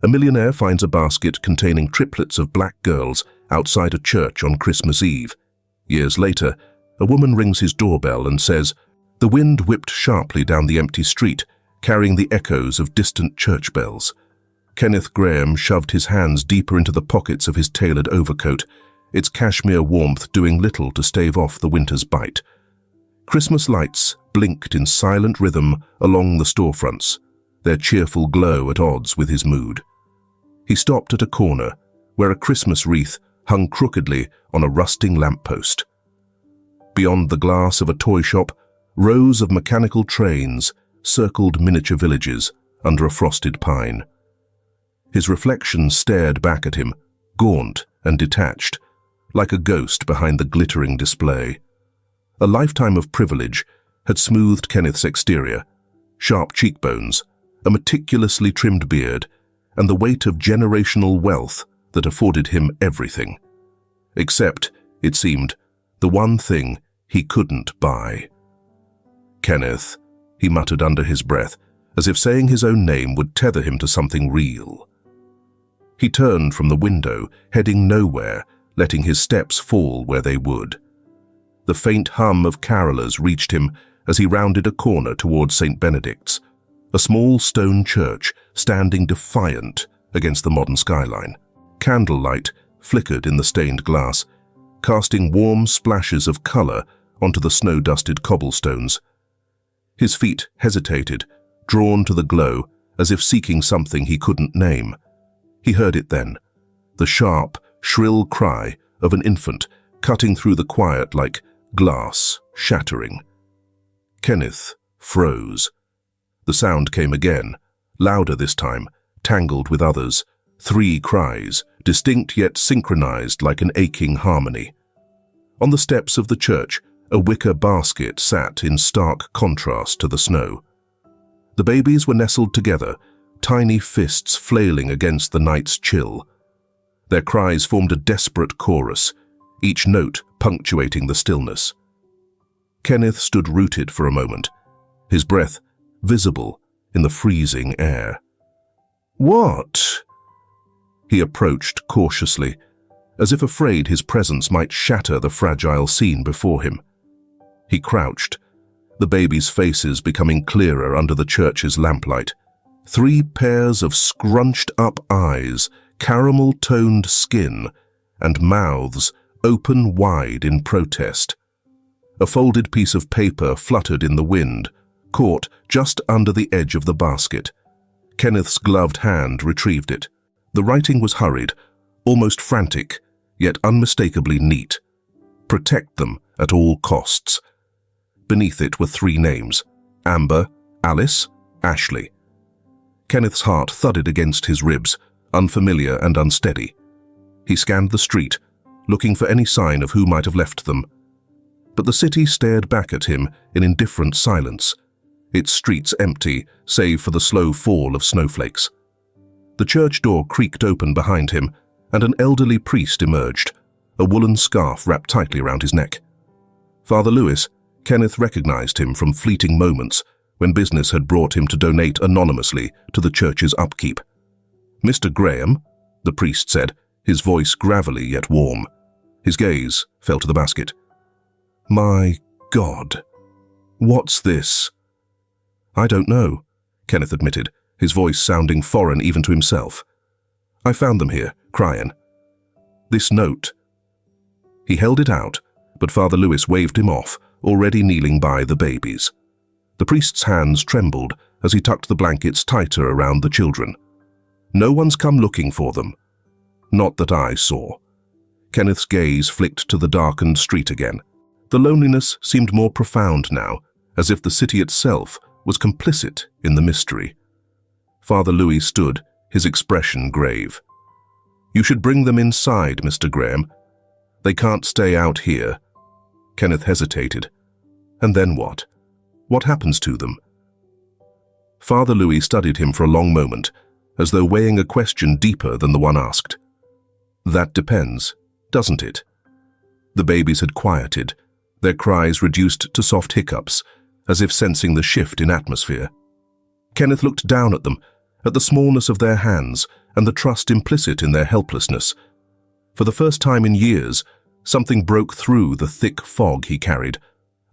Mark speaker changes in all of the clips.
Speaker 1: A millionaire finds a basket containing triplets of black girls outside a church on Christmas Eve. Years later, a woman rings his doorbell and says, "The wind whipped sharply down the empty street, carrying the echoes of distant church bells." Kenneth Grahame shoved his hands deeper into the pockets of his tailored overcoat, its cashmere warmth doing little to stave off the winter's bite. Christmas lights blinked in silent rhythm along the storefronts, their cheerful glow at odds with his mood. He stopped at a corner where a Christmas wreath hung crookedly on a rusting lamppost. Beyond the glass of a toy shop, rows of mechanical trains circled miniature villages under a frosted pine. His reflection stared back at him, gaunt and detached, like a ghost behind the glittering display. A lifetime of privilege had smoothed Kenneth's exterior, sharp cheekbones, a meticulously trimmed beard, and the weight of generational wealth that afforded him everything. Except, it seemed, the one thing he couldn't buy. "Kenneth," he muttered under his breath, as if saying his own name would tether him to something real. He turned from the window, heading nowhere, letting his steps fall where they would. The faint hum of carolers reached him as he rounded a corner towards St. Benedict's, a small stone church standing defiant against the modern skyline. Candlelight flickered in the stained glass, casting warm splashes of color onto the snow-dusted cobblestones. His feet hesitated, drawn to the glow, as if seeking something he couldn't name. He heard it then, the sharp, shrill cry of an infant cutting through the quiet like glass shattering. Kenneth froze. The sound came again, louder this time, tangled with others, 3 cries, distinct yet synchronized like an aching harmony. On the steps of the church, a wicker basket sat in stark contrast to the snow. The babies were nestled together, tiny fists flailing against the night's chill. Their cries formed a desperate chorus, each note punctuating the stillness. Kenneth stood rooted for a moment, his breath visible in the freezing air. "What?" He approached cautiously, as if afraid his presence might shatter the fragile scene before him. He crouched, the babies' faces becoming clearer under the church's lamplight. 3 pairs of scrunched-up eyes, caramel-toned skin, and mouths open wide in protest. A folded piece of paper fluttered in the wind, caught just under the edge of the basket. Kenneth's gloved hand retrieved it. The writing was hurried, almost frantic, yet unmistakably neat. "Protect them at all costs." Beneath it were 3 names: Amber, Alice, Ashley. Kenneth's heart thudded against his ribs, unfamiliar and unsteady. He scanned the street, looking for any sign of who might have left them. But the city stared back at him in indifferent silence, its streets empty save for the slow fall of snowflakes. The church door creaked open behind him, and an elderly priest emerged, a woolen scarf wrapped tightly around his neck. Father Lewis, Kenneth recognized him from fleeting moments when business had brought him to donate anonymously to the church's upkeep. "Mr. Grahame," the priest said, his voice gravelly yet warm. His gaze fell to the basket. "My God, what's this?" "I don't know," Kenneth admitted, his voice sounding foreign even to himself. "I found them here, crying. This note." He held it out, but Father Lewis waved him off, already kneeling by the babies. The priest's hands trembled as he tucked the blankets tighter around the children. "No one's come looking for them. Not that I saw." Kenneth's gaze flicked to the darkened street again. The loneliness seemed more profound now, as if the city itself was complicit in the mystery. Father Louis stood, his expression grave. "You should bring them inside, Mr. Grahame. They can't stay out here." Kenneth hesitated. "And then what? What happens to them?" Father Louis studied him for a long moment, as though weighing a question deeper than the one asked. "That depends, doesn't it?" The babies had quieted, their cries reduced to soft hiccups, as if sensing the shift in atmosphere. Kenneth looked down at them, at the smallness of their hands and the trust implicit in their helplessness. For the first time in years, something broke through the thick fog he carried.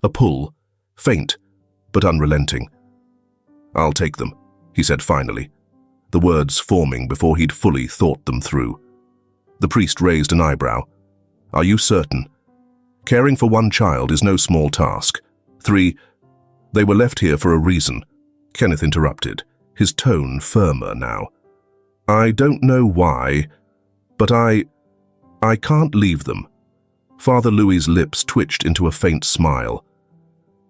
Speaker 1: A pull, faint but unrelenting. "I'll take them," he said finally, the words forming before he'd fully thought them through. The priest raised an eyebrow. "Are you certain? Caring for one child is no small task. 3, they were left here for a reason," Kenneth interrupted, his tone firmer now. "I don't know why, but I can't leave them." Father Louis's lips twitched into a faint smile.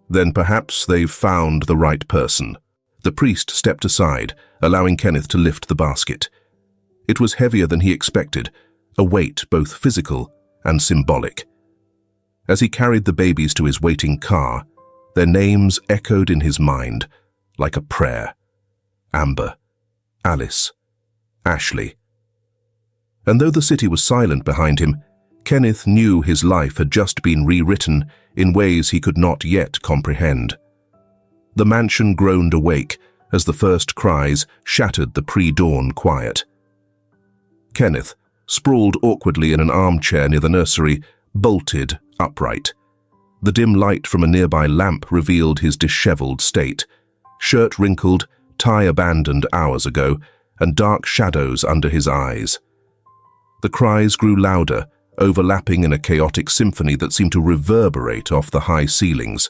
Speaker 1: "Then perhaps they've found the right person." The priest stepped aside, allowing Kenneth to lift the basket. It was heavier than he expected, a weight both physical and symbolic. As he carried the babies to his waiting car, their names echoed in his mind like a prayer. Amber, Alice, Ashley. And though the city was silent behind him, Kenneth knew his life had just been rewritten in ways he could not yet comprehend. The mansion groaned awake as the first cries shattered the pre-dawn quiet. Kenneth, sprawled awkwardly in an armchair near the nursery, bolted upright. The dim light from a nearby lamp revealed his disheveled state, shirt wrinkled, tie abandoned hours ago, and dark shadows under his eyes. The cries grew louder, overlapping in a chaotic symphony that seemed to reverberate off the high ceilings.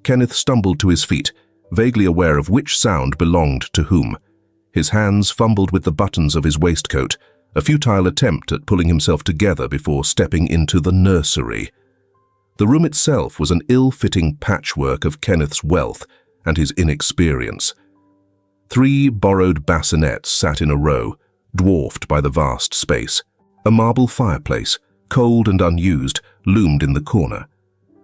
Speaker 1: Kenneth stumbled to his feet, vaguely aware of which sound belonged to whom. His hands fumbled with the buttons of his waistcoat, a futile attempt at pulling himself together before stepping into the nursery. The room itself was an ill-fitting patchwork of Kenneth's wealth and his inexperience. 3 borrowed bassinets sat in a row, dwarfed by the vast space. A marble fireplace, cold and unused, loomed in the corner.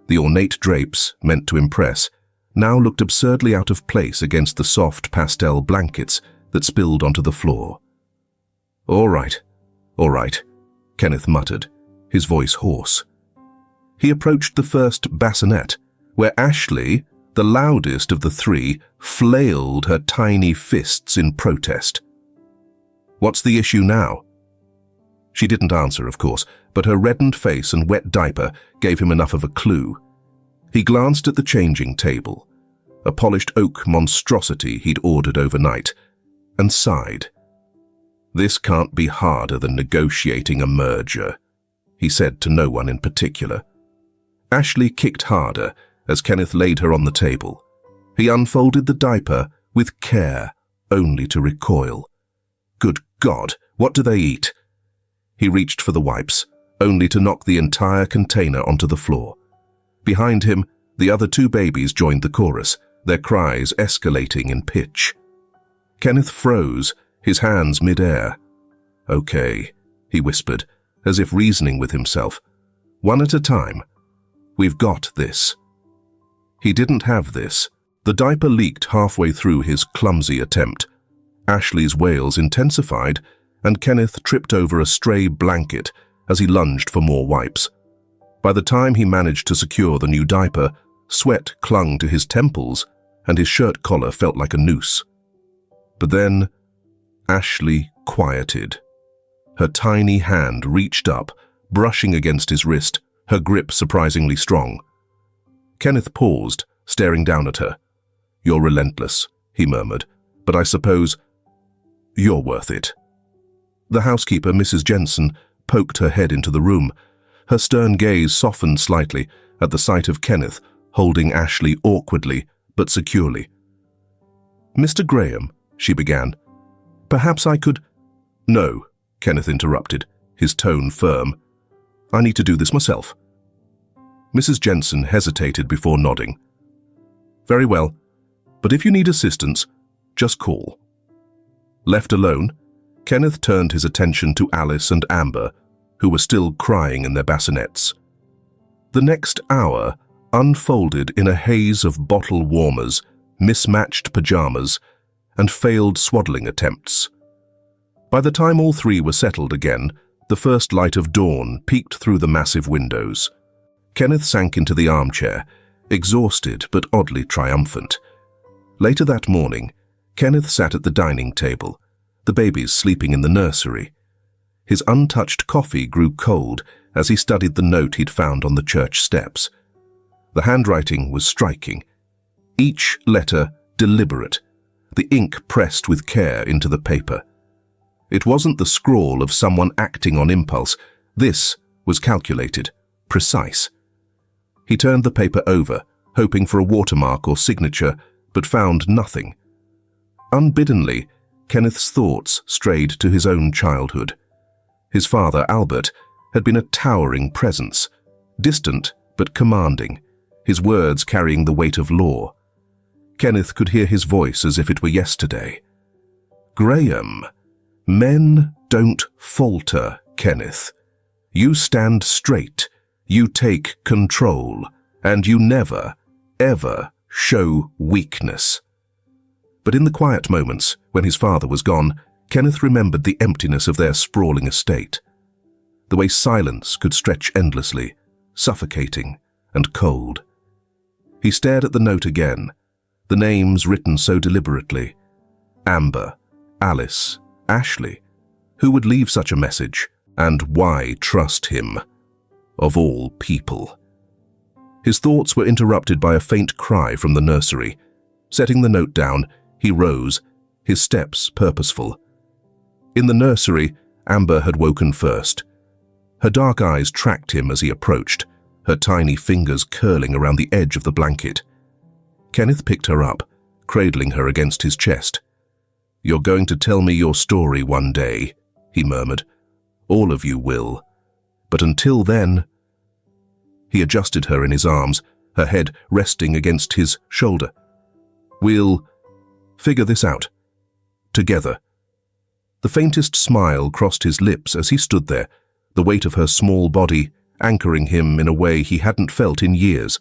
Speaker 1: The ornate drapes, meant to impress, now looked absurdly out of place against the soft pastel blankets that spilled onto the floor. All right, Kenneth muttered, his voice hoarse. He approached the first bassinet, where Ashley, the loudest of the 3, flailed her tiny fists in protest. "What's the issue now?" She didn't answer, of course, but her reddened face and wet diaper gave him enough of a clue. He glanced at the changing table, a polished oak monstrosity he'd ordered overnight, and sighed. "This can't be harder than negotiating a merger," he said to no one in particular. Ashley kicked harder as Kenneth laid her on the table. He unfolded the diaper with care, only to recoil. Good God, what do they eat? He reached for the wipes, only to knock the entire container onto the floor. Behind him, the other 2 babies joined the chorus, their cries escalating in pitch. Kenneth froze, his hands mid-air. "Okay," he whispered, as if reasoning with himself. "One at a time. We've got this." He didn't have this. The diaper leaked halfway through his clumsy attempt. Ashley's wails intensified, and Kenneth tripped over a stray blanket as he lunged for more wipes. By the time he managed to secure the new diaper, sweat clung to his temples, and his shirt collar felt like a noose. But then, Ashley quieted. Her tiny hand reached up, brushing against his wrist, her grip surprisingly strong. Kenneth paused, staring down at her. "You're relentless," he murmured, "but I suppose you're worth it." The housekeeper, Mrs. Jensen, poked her head into the room. Her stern gaze softened slightly at the sight of Kenneth holding Ashley awkwardly but securely. "Mr. Graham," she began, "perhaps I could—" "No," Kenneth interrupted, his tone firm. "I need to do this myself." Mrs. Jensen hesitated before nodding. "Very well, but if you need assistance, just call." Left alone, Kenneth turned his attention to Alice and Amber, who were still crying in their bassinets. The next hour unfolded in a haze of bottle warmers, mismatched pajamas, and failed swaddling attempts. By the time all 3 were settled again, the first light of dawn peeked through the massive windows. Kenneth sank into the armchair, exhausted but oddly triumphant. Later that morning, Kenneth sat at the dining table, the babies sleeping in the nursery. His untouched coffee grew cold as he studied the note he'd found on the church steps. The handwriting was striking, each letter deliberate, the ink pressed with care into the paper. It wasn't the scrawl of someone acting on impulse. This was calculated, precise. He turned the paper over, hoping for a watermark or signature, but found nothing. Unbiddenly, Kenneth's thoughts strayed to his own childhood. His father, Albert, had been a towering presence, distant but commanding, his words carrying the weight of law. Kenneth could hear his voice as if it were yesterday. "Graham, men don't falter, Kenneth. You stand straight, you take control, and you never, ever show weakness." But in the quiet moments, when his father was gone, Kenneth remembered the emptiness of their sprawling estate. The way silence could stretch endlessly, suffocating and cold. He stared at the note again, the names written so deliberately. Amber, Alice, Ashley. Who would leave such a message? And why trust him? Of all people. His thoughts were interrupted by a faint cry from the nursery. Setting the note down, he rose, his steps purposeful. In the nursery, Amber had woken first. Her dark eyes tracked him as he approached, her tiny fingers curling around the edge of the blanket. Kenneth picked her up, cradling her against his chest. "You're going to tell me your story one day," he murmured. "All of you will. But until then—" He adjusted her in his arms, her head resting against his shoulder. "We'll figure this out. Together." The faintest smile crossed his lips as he stood there, the weight of her small body anchoring him in a way he hadn't felt in years.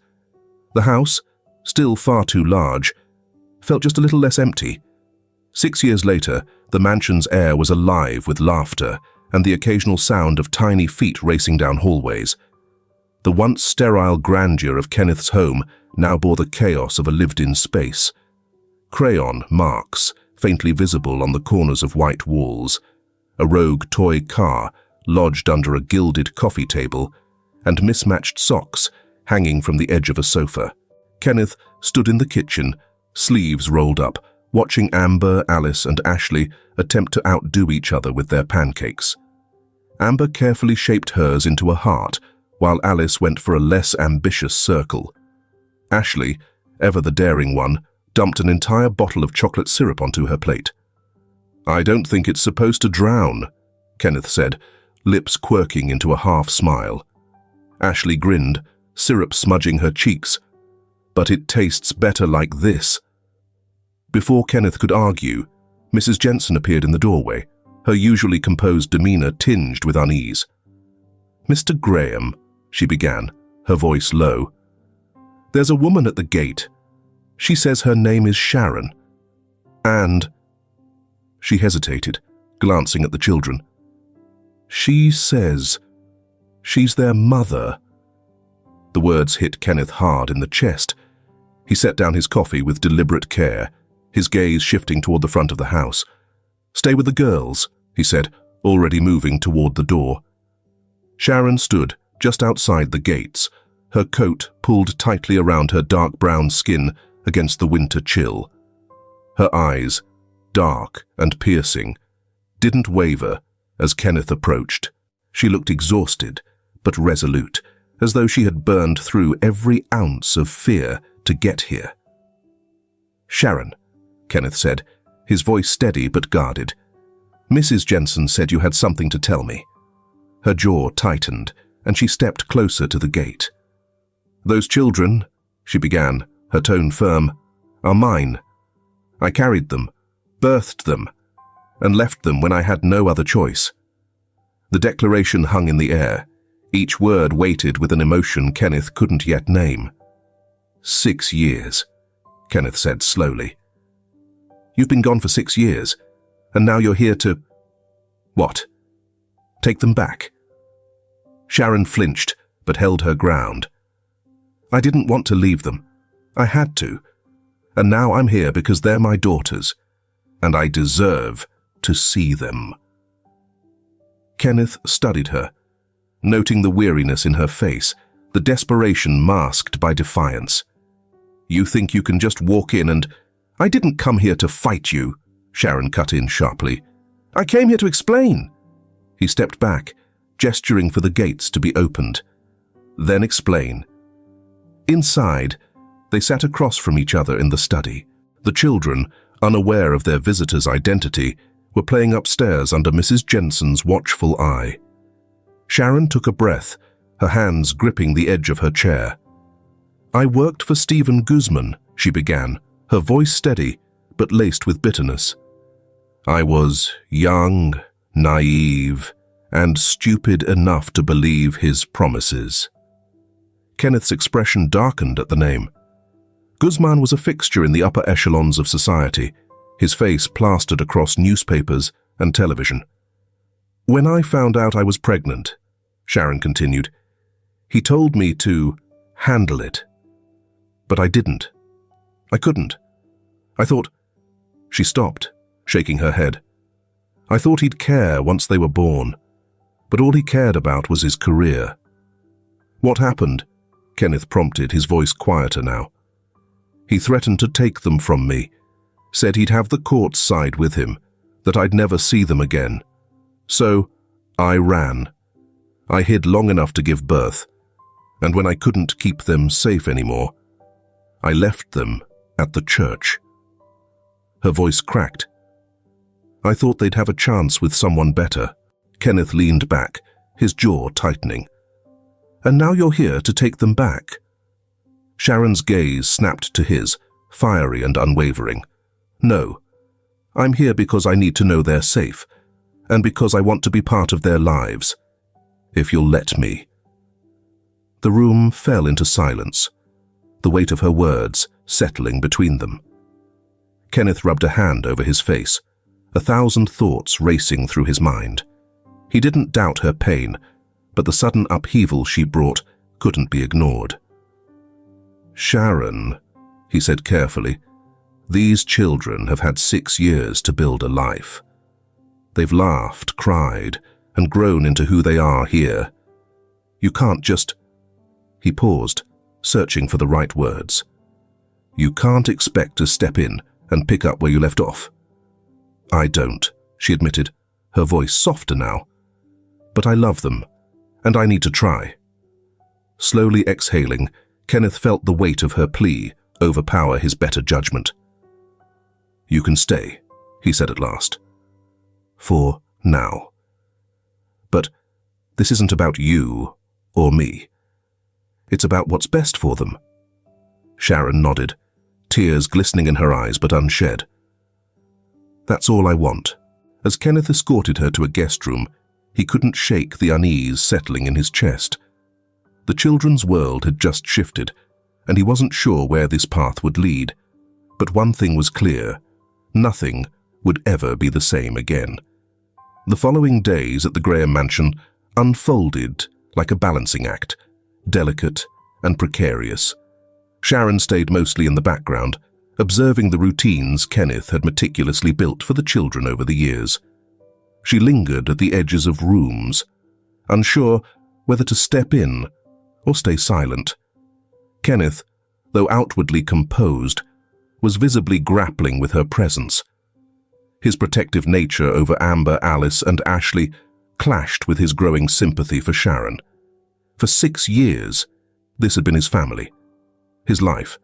Speaker 1: The house, still far too large, felt just a little less empty. 6 years later, the mansion's air was alive with laughter and the occasional sound of tiny feet racing down hallways. The once sterile grandeur of Kenneth's home now bore the chaos of a lived-in space. Crayon marks, faintly visible on the corners of white walls, a rogue toy car lodged under a gilded coffee table, and mismatched socks hanging from the edge of a sofa. Kenneth stood in the kitchen, sleeves rolled up, watching Amber, Alice, and Ashley attempt to outdo each other with their pancakes. Amber carefully shaped hers into a heart, while Alice went for a less ambitious circle. Ashley, ever the daring one, dumped an entire bottle of chocolate syrup onto her plate. "I don't think it's supposed to drown," Kenneth said, lips quirking into a half-smile. Ashley grinned, syrup smudging her cheeks. "But it tastes better like this." Before Kenneth could argue, Mrs. Jensen appeared in the doorway, her usually composed demeanor tinged with unease. "Mr. Graham," she began, her voice low. "There's a woman at the gate. She says her name is Sharon. And—" She hesitated, glancing at the children. "She says she's their mother." The words hit Kenneth hard in the chest. He set down his coffee with deliberate care, his gaze shifting toward the front of the house. "Stay with the girls," he said, already moving toward the door. Sharon stood just outside the gates, her coat pulled tightly around her dark brown skin against the winter chill. Her eyes, dark and piercing, didn't waver as Kenneth approached. She looked exhausted, but resolute, as though she had burned through every ounce of fear to get here. "Sharon," Kenneth said, his voice steady but guarded. "Mrs. Jensen said you had something to tell me." Her jaw tightened, and she stepped closer to the gate. "Those children," she began, her tone firm, "are mine. I carried them, birthed them, and left them when I had no other choice." The declaration hung in the air, each word weighted with an emotion Kenneth couldn't yet name. 6 years, Kenneth said slowly. "You've been gone for 6 years, and now you're here to— what? Take them back?" Sharon flinched, but held her ground. "I didn't want to leave them. I had to. And now I'm here because they're my daughters. and I deserve to see them." Kenneth studied her, noting the weariness in her face, the desperation masked by defiance. "You think you can just walk in and—" "I didn't come here to fight you," Sharon cut in sharply. "I came here to explain." He stepped back, gesturing for the gates to be opened. "Then explain." Inside, they sat across from each other in the study. The children, unaware of their visitor's identity, were playing upstairs under Mrs. Jensen's watchful eye. Sharon took a breath, her hands gripping the edge of her chair. "I worked for Stephen Guzman," she began, her voice steady, but laced with bitterness. "I was young, naive, and stupid enough to believe his promises." Kenneth's expression darkened at the name. Guzman was a fixture in the upper echelons of society, his face plastered across newspapers and television. "When I found out I was pregnant," Sharon continued, "he told me to handle it. But I didn't. I couldn't. I thought—" She stopped, shaking her head. "I thought he'd care once they were born, but all he cared about was his career." "What happened?" Kenneth prompted, his voice quieter now. "He threatened to take them from me, said he'd have the courts side with him, that I'd never see them again. So, I ran. I hid long enough to give birth, and when I couldn't keep them safe anymore, I left them at the church." Her voice cracked. "I thought they'd have a chance with someone better." Kenneth leaned back, his jaw tightening. "And now you're here to take them back?" Sharon's gaze snapped to his, fiery and unwavering. "No. I'm here because I need to know they're safe, and because I want to be part of their lives. If you'll let me." The room fell into silence, the weight of her words settling between them. Kenneth rubbed a hand over his face, 1,000 thoughts racing through his mind. He didn't doubt her pain, but the sudden upheaval she brought couldn't be ignored. "Sharon," he said carefully, "these children have had 6 years to build a life. They've laughed, cried, and grown into who they are here. You can't just—" He paused, searching for the right words. "You can't expect to step in and pick up where you left off." "I don't," she admitted, her voice softer now. "But I love them, and I need to try." Slowly exhaling, Kenneth felt the weight of her plea overpower his better judgment. "You can stay," he said at last. "For now. But this isn't about you or me. It's about what's best for them." Sharon nodded, tears glistening in her eyes but unshed. "That's all I want." As Kenneth escorted her to a guest room, he couldn't shake the unease settling in his chest. The children's world had just shifted, and he wasn't sure where this path would lead. But one thing was clear: nothing would ever be the same again. The following days at the Graham mansion unfolded like a balancing act, delicate and precarious. Sharon stayed mostly in the background, observing the routines Kenneth had meticulously built for the children over the years. She lingered at the edges of rooms, unsure whether to step in or stay silent. Kenneth, though outwardly composed, was visibly grappling with her presence. His protective nature over Amber, Alice, and Ashley clashed with his growing sympathy for Sharon. For 6 years, this had been his family, his life.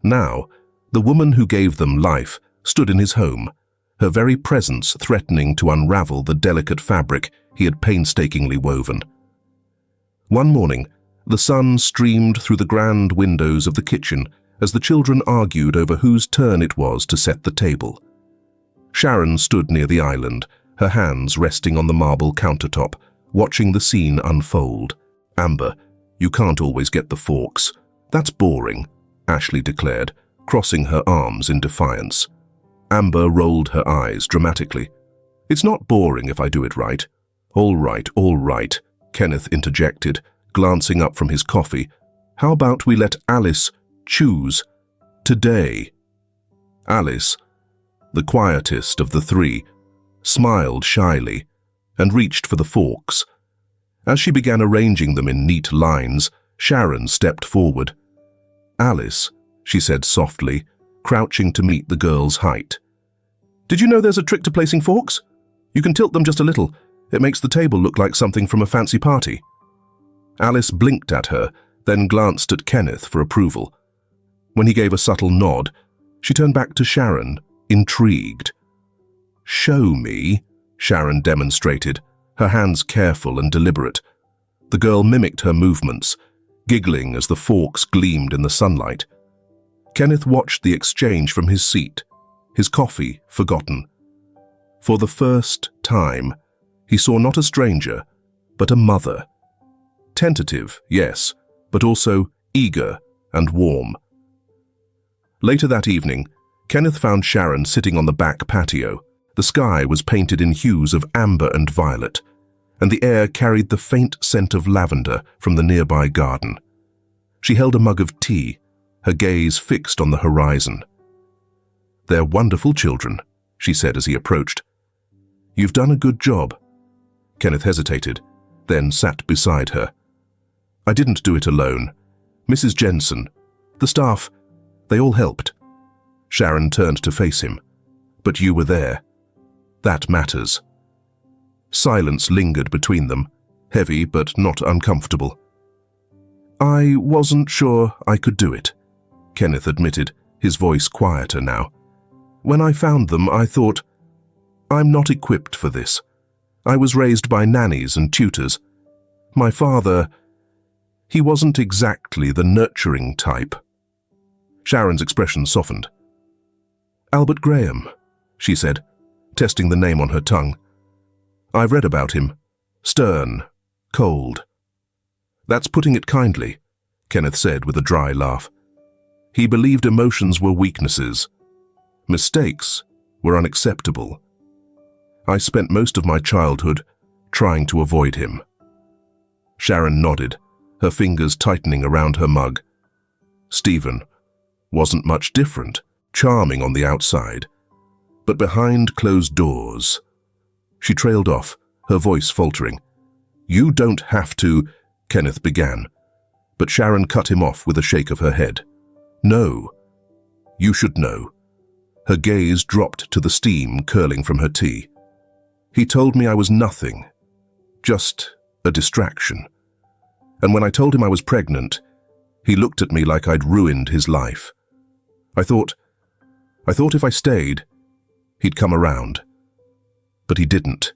Speaker 1: Now, the woman who gave them life stood in his home, her very presence threatening to unravel the delicate fabric he had painstakingly woven. One morning, the sun streamed through the grand windows of the kitchen as the children argued over whose turn it was to set the table. Sharon stood near the island, her hands resting on the marble countertop, watching the scene unfold. "Amber, you can't always get the forks. That's boring," Ashley declared, crossing her arms in defiance. Amber rolled her eyes dramatically. "It's not boring if I do it right." All right," Kenneth interjected, glancing up from his coffee. "How about we let Alice choose today?" "Alice? the quietest of the three, smiled shyly and reached for the forks. As she began arranging them in neat lines, Sharon stepped forward. "Alice," she said softly, crouching to meet the girl's height. "Did you know there's a trick to placing forks? You can tilt them just a little. It makes the table look like something from a fancy party." Alice blinked at her, then glanced at Kenneth for approval. When he gave a subtle nod, she turned back to Sharon, intrigued. "Show me," Sharon demonstrated, her hands careful and deliberate. The girl mimicked her movements, giggling as the forks gleamed in the sunlight. Kenneth watched the exchange from his seat, his coffee forgotten. For the first time, he saw not a stranger, but a mother. Tentative, yes, but also eager and warm. Later that evening, Kenneth found Sharon sitting on the back patio. The sky was painted in hues of amber and violet, and the air carried the faint scent of lavender from the nearby garden. She held a mug of tea, her gaze fixed on the horizon. "They're wonderful children," she said as he approached. "You've done a good job." Kenneth hesitated, then sat beside her. "I didn't do it alone. Mrs. Jensen, the staff, they all helped." Sharon turned to face him. "But you were there. That matters." Silence lingered between them, heavy but not uncomfortable. "I wasn't sure I could do it," Kenneth admitted, his voice quieter now. "When I found them, I thought, I'm not equipped for this. I was raised by nannies and tutors. My father, he wasn't exactly the nurturing type." Sharon's expression softened. "Albert Graham," she said, testing the name on her tongue. "I've read about him. Stern, cold." "That's putting it kindly," Kenneth said with a dry laugh. "He believed emotions were weaknesses. Mistakes were unacceptable. I spent most of my childhood trying to avoid him." Sharon nodded, her fingers tightening around her mug. Stephen wasn't much different, charming on the outside, but behind closed doors. She trailed off, her voice faltering. "You don't have to," Kenneth began, but Sharon cut him off with a shake of her head. "No, you should know." Her gaze dropped to the steam curling from her tea. "He told me I was nothing, just a distraction. And when I told him I was pregnant, he looked at me like I'd ruined his life. I thought if I stayed, he'd come around. But he didn't.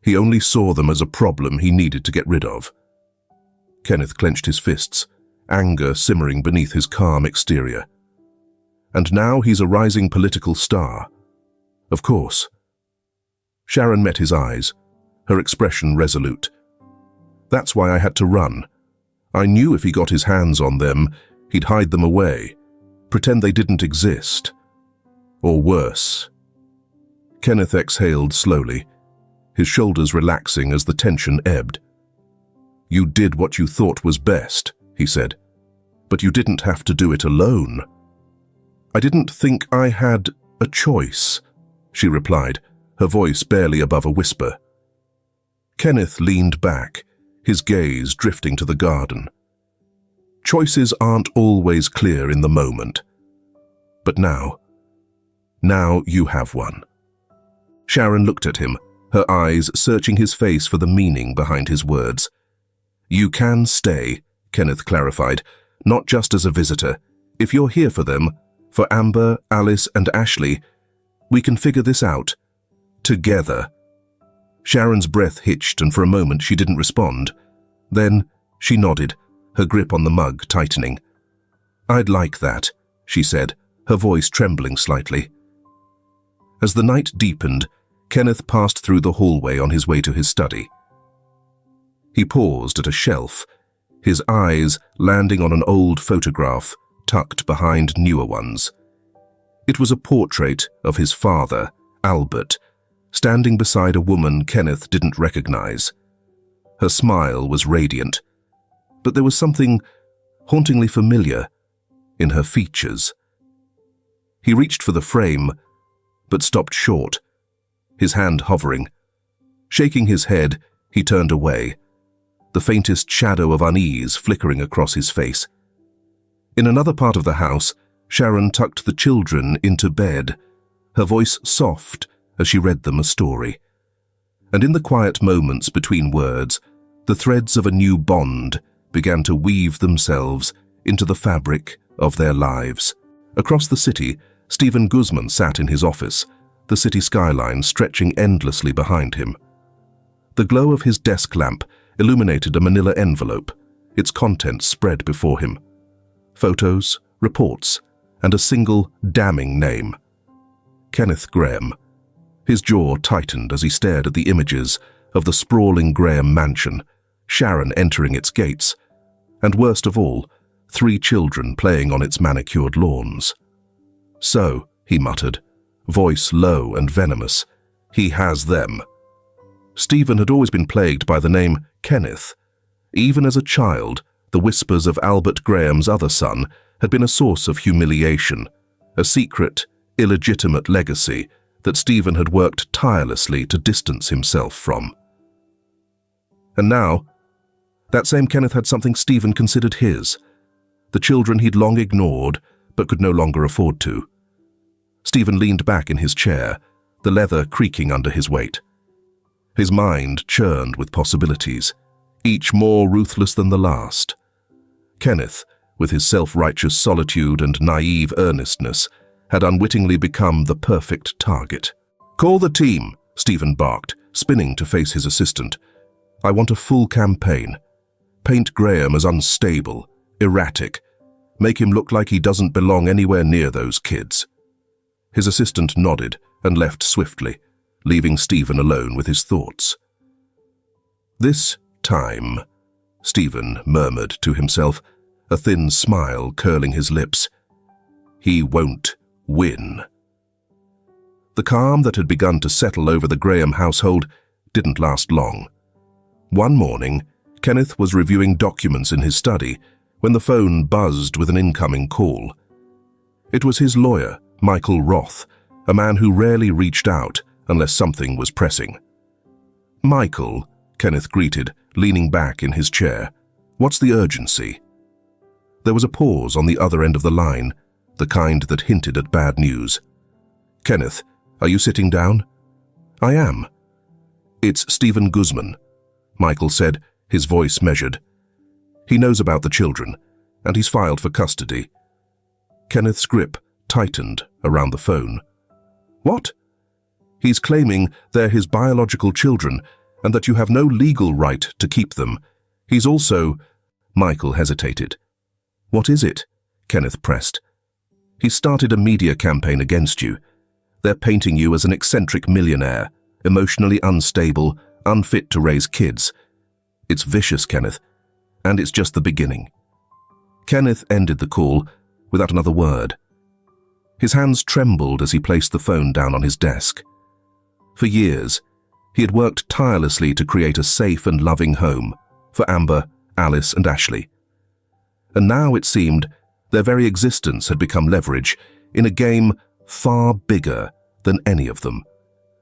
Speaker 1: He only saw them as a problem he needed to get rid of." Kenneth clenched his fists, anger simmering beneath his calm exterior. "And now he's a rising political star. Of course." Sharon met his eyes, her expression resolute. "That's why I had to run. I knew if he got his hands on them, he'd hide them away, pretend they didn't exist. Or worse." Kenneth exhaled slowly, his shoulders relaxing as the tension ebbed. "You did what you thought was best," he said, "but you didn't have to do it alone." "I didn't think I had a choice," she replied, her voice barely above a whisper. Kenneth leaned back, his gaze drifting to the garden. Choices aren't always clear in the moment. But now you have one. Sharon looked at him, her eyes searching his face for the meaning behind his words. "You can stay," Kenneth clarified, "not just as a visitor. If you're here for them, for Amber, Alice, and Ashley, we can figure this out. Together." Sharon's breath hitched, and for a moment she didn't respond. Then she nodded, her grip on the mug tightening. "I'd like that," she said, her voice trembling slightly. As the night deepened, Kenneth passed through the hallway on his way to his study. He paused at a shelf, his eyes landing on an old photograph tucked behind newer ones. It was a portrait of his father, Albert, standing beside a woman Kenneth didn't recognize. Her smile was radiant, but there was something hauntingly familiar in her features. He reached for the frame, but stopped short, his hand hovering. Shaking his head, he turned away, the faintest shadow of unease flickering across his face. In another part of the house, Sharon tucked the children into bed, her voice soft as she read them a story. And in the quiet moments between words, the threads of a new bond began to weave themselves into the fabric of their lives. Across the city, Stephen Guzman sat in his office, the city skyline stretching endlessly behind him. The glow of his desk lamp illuminated a manila envelope, its contents spread before him. Photos, reports, and a single damning name. Kenneth Graham. His jaw tightened as he stared at the images of the sprawling Graham mansion, Sharon entering its gates, and worst of all, 3 children playing on its manicured lawns. So, he muttered, voice low and venomous, he has them. Stephen had always been plagued by the name Kenneth. Even as a child, the whispers of Albert Graham's other son had been a source of humiliation, a secret, illegitimate legacy that Stephen had worked tirelessly to distance himself from. And now, that same Kenneth had something Stephen considered his, the children he'd long ignored but could no longer afford to. Stephen leaned back in his chair, the leather creaking under his weight. His mind churned with possibilities, each more ruthless than the last. Kenneth, with his self-righteous solitude and naive earnestness, had unwittingly become the perfect target. "Call the team," Stephen barked, spinning to face his assistant. "I want a full campaign. Paint Graham as unstable, erratic. Make him look like he doesn't belong anywhere near those kids." His assistant nodded and left swiftly, leaving Stephen alone with his thoughts. "This time," Stephen murmured to himself, a thin smile curling his lips, "he won't win." The calm that had begun to settle over the Graham household didn't last long. One morning, Kenneth was reviewing documents in his study when the phone buzzed with an incoming call. It was his lawyer, Michael Roth, a man who rarely reached out unless something was pressing. "Michael," Kenneth greeted, leaning back in his chair. "What's the urgency?" There was a pause on the other end of the line, the kind that hinted at bad news. "Kenneth, are you sitting down?" "I am." "It's Stephen Guzman," Michael said, his voice measured. "He knows about the children, and he's filed for custody." Kenneth's grip tightened around the phone. "What?" "He's claiming they're his biological children and that you have no legal right to keep them. He's also—" Michael hesitated. "What is it?" Kenneth pressed. "He's started a media campaign against you. They're painting you as an eccentric millionaire, emotionally unstable, unfit to raise kids. It's vicious, Kenneth, and it's just the beginning." Kenneth ended the call without another word. His hands trembled as he placed the phone down on his desk. For years, he had worked tirelessly to create a safe and loving home for Amber, Alice, and Ashley. And now it seemed their very existence had become leverage in a game far bigger than any of them.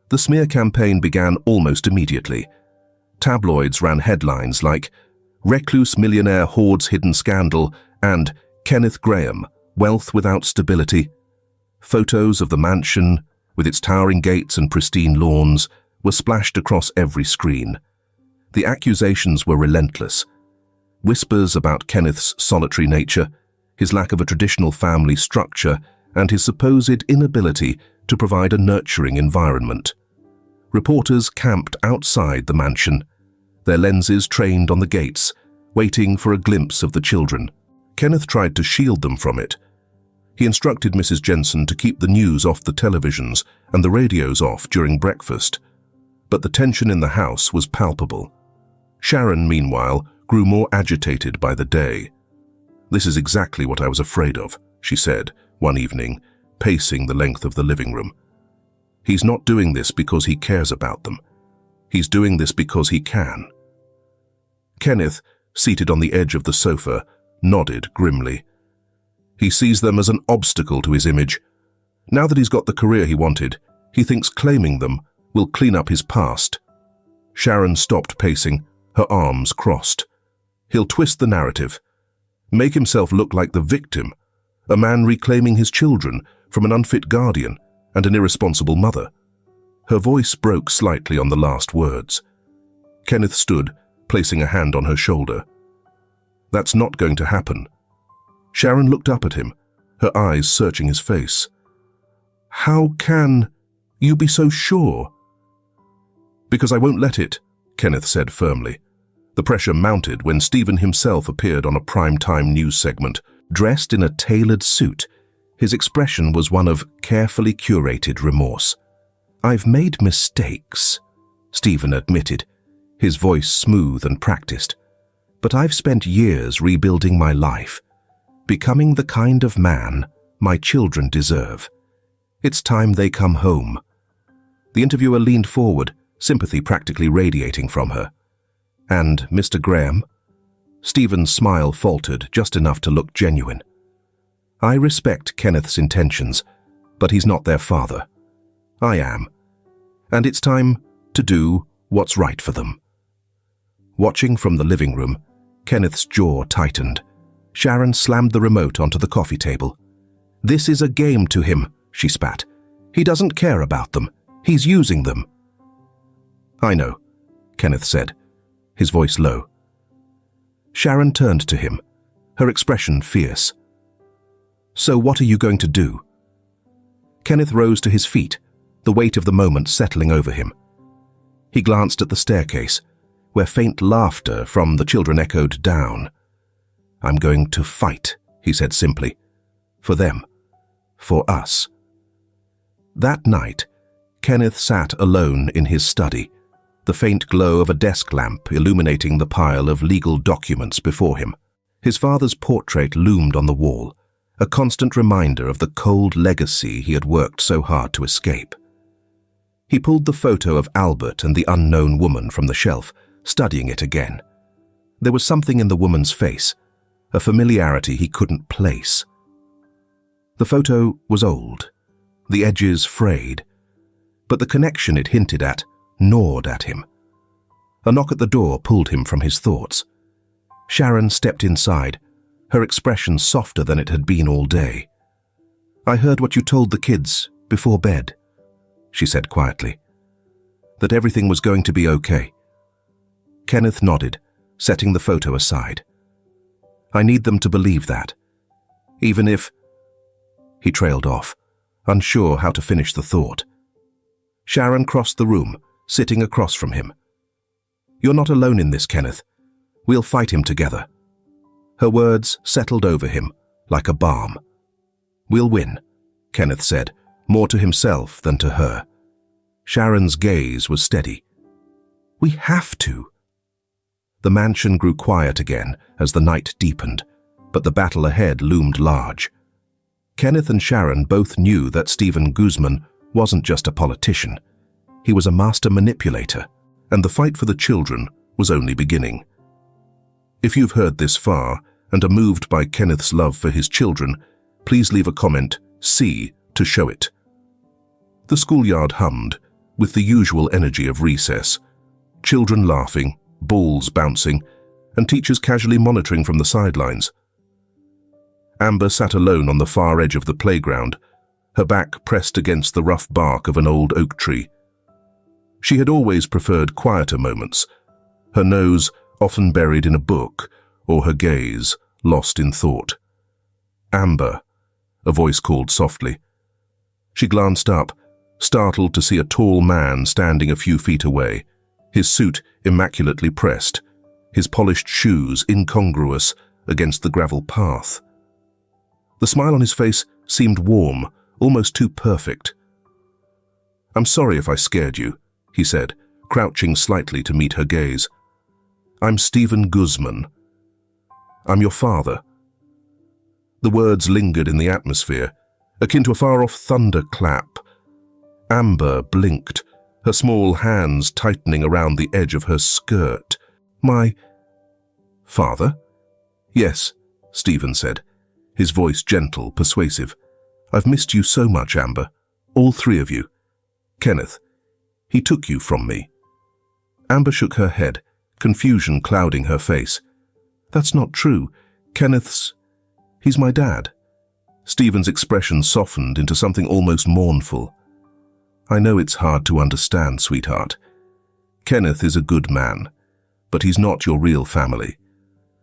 Speaker 1: The smear campaign began almost immediately. Tabloids ran headlines like "Recluse Millionaire Hoards Hidden Scandal" and "Kenneth Graham, Wealth Without Stability." Photos of the mansion, with its towering gates and pristine lawns, were splashed across every screen. The accusations were relentless. Whispers about Kenneth's solitary nature, his lack of a traditional family structure, and his supposed inability to provide a nurturing environment. Reporters camped outside the mansion, their lenses trained on the gates, waiting for a glimpse of the children. Kenneth tried to shield them from it. He instructed Mrs. Jensen to keep the news off the televisions and the radios off during breakfast. But the tension in the house was palpable. Sharon, meanwhile, grew more agitated by the day. "This is exactly what I was afraid of," she said one evening, pacing the length of the living room. "He's not doing this because he cares about them. He's doing this because he can." Kenneth, seated on the edge of the sofa, nodded grimly. He sees them as an obstacle to his image. Now that he's got the career he wanted, He thinks claiming them will clean up his past. Sharon stopped pacing, her arms crossed. He'll twist the narrative, make himself look like the victim, a man reclaiming his children from an unfit guardian and an irresponsible mother. Her voice broke slightly on the last words. Kenneth stood, placing a hand on her shoulder. That's not going to happen. Sharon looked up at him, her eyes searching his face. How can you be so sure? Because I won't let it, Kenneth said firmly. The pressure mounted when Stephen himself appeared on a prime-time news segment, dressed in a tailored suit. His expression was one of carefully curated remorse. I've made mistakes, Stephen admitted, his voice smooth and practiced. But I've spent years rebuilding my life, becoming the kind of man my children deserve. It's time they come home. The interviewer leaned forward, sympathy practically radiating from her. And Mr. Graham? Stephen's smile faltered just enough to look genuine. I respect Kenneth's intentions, but he's not their father. I am. And it's time to do what's right for them. Watching from the living room, Kenneth's jaw tightened. Sharon slammed the remote onto the coffee table. This is a game to him, she spat. He doesn't care about them. He's using them. I know, Kenneth said, his voice low. Sharon turned to him, her expression fierce. So what are you going to do? Kenneth rose to his feet, the weight of the moment settling over him. He glanced at the staircase, where faint laughter from the children echoed down. I'm going to fight, he said simply. For them. For us. That night, Kenneth sat alone in his study, the faint glow of a desk lamp illuminating the pile of legal documents before him. His father's portrait loomed on the wall, a constant reminder of the cold legacy he had worked so hard to escape. He pulled the photo of Albert and the unknown woman from the shelf, studying it again. There was something in the woman's face, a familiarity he couldn't place. The photo was old, the edges frayed, but the connection it hinted at gnawed at him. A knock at the door pulled him from his thoughts. Sharon stepped inside, her expression softer than it had been all day. I heard what you told the kids before bed, she said quietly. That everything was going to be okay. Kenneth nodded, setting the photo aside. I need them to believe that. Even if... He trailed off, unsure how to finish the thought. Sharon crossed the room, sitting across from him. You're not alone in this, Kenneth. We'll fight him together. Her words settled over him, like a balm. We'll win, Kenneth said, more to himself than to her. Sharon's gaze was steady. We have to. The mansion grew quiet again as the night deepened, but the battle ahead loomed large. Kenneth and Sharon both knew that Stephen Guzman wasn't just a politician. He was a master manipulator, and the fight for the children was only beginning. If you've heard this far and are moved by Kenneth's love for his children, please leave a comment, C, to show it. The schoolyard hummed, with the usual energy of recess. Children laughing, balls bouncing, and teachers casually monitoring from the sidelines. Amber sat alone on the far edge of the playground, her back pressed against the rough bark of an old oak tree. She had always preferred quieter moments, her nose often buried in a book, or her gaze lost in thought. Amber, a voice called softly. She glanced up, startled to see a tall man standing a few feet away, his suit immaculately pressed, his polished shoes incongruous against the gravel path. The smile on his face seemed warm, almost too perfect. I'm sorry if I scared you, he said, crouching slightly to meet her gaze. I'm Stephen Guzman. I'm your father. The words lingered in the atmosphere, akin to a far-off thunderclap. Amber blinked, her small hands tightening around the edge of her skirt. My father? Yes, Stephen said, his voice gentle, persuasive. I've missed you so much, Amber. All three of you. Kenneth. He took you from me. Amber shook her head, confusion clouding her face. That's not true. He's my dad. Stephen's expression softened into something almost mournful. I know it's hard to understand, sweetheart. Kenneth is a good man, but he's not your real family.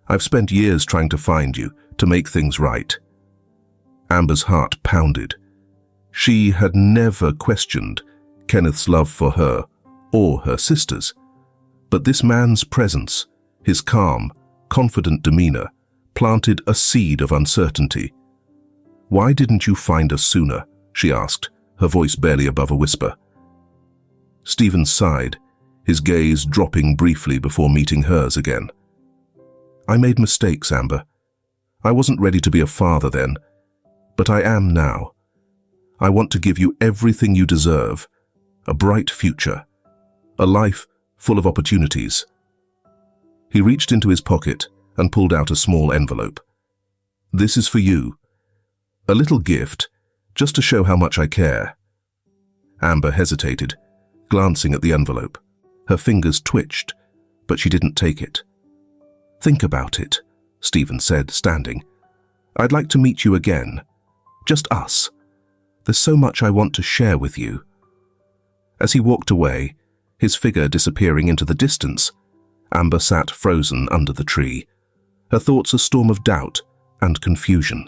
Speaker 1: I've spent years trying to find you, to make things right. Amber's heart pounded. She had never questioned Kenneth's love for her or her sisters. But this man's presence, his calm, confident demeanor, planted a seed of uncertainty. Why didn't you find us sooner? She asked, her voice barely above a whisper. Stephen sighed, his gaze dropping briefly before meeting hers again. I made mistakes, Amber. I wasn't ready to be a father then, but I am now. I want to give you everything you deserve, a bright future, a life full of opportunities. He reached into his pocket and pulled out a small envelope. This is for you. A little gift, just to show how much I care. Amber hesitated, glancing at the envelope. Her fingers twitched, but she didn't take it. Think about it, Stephen said, standing. I'd like to meet you again. Just us. There's so much I want to share with you. As he walked away, his figure disappearing into the distance, Amber sat frozen under the tree, her thoughts a storm of doubt and confusion.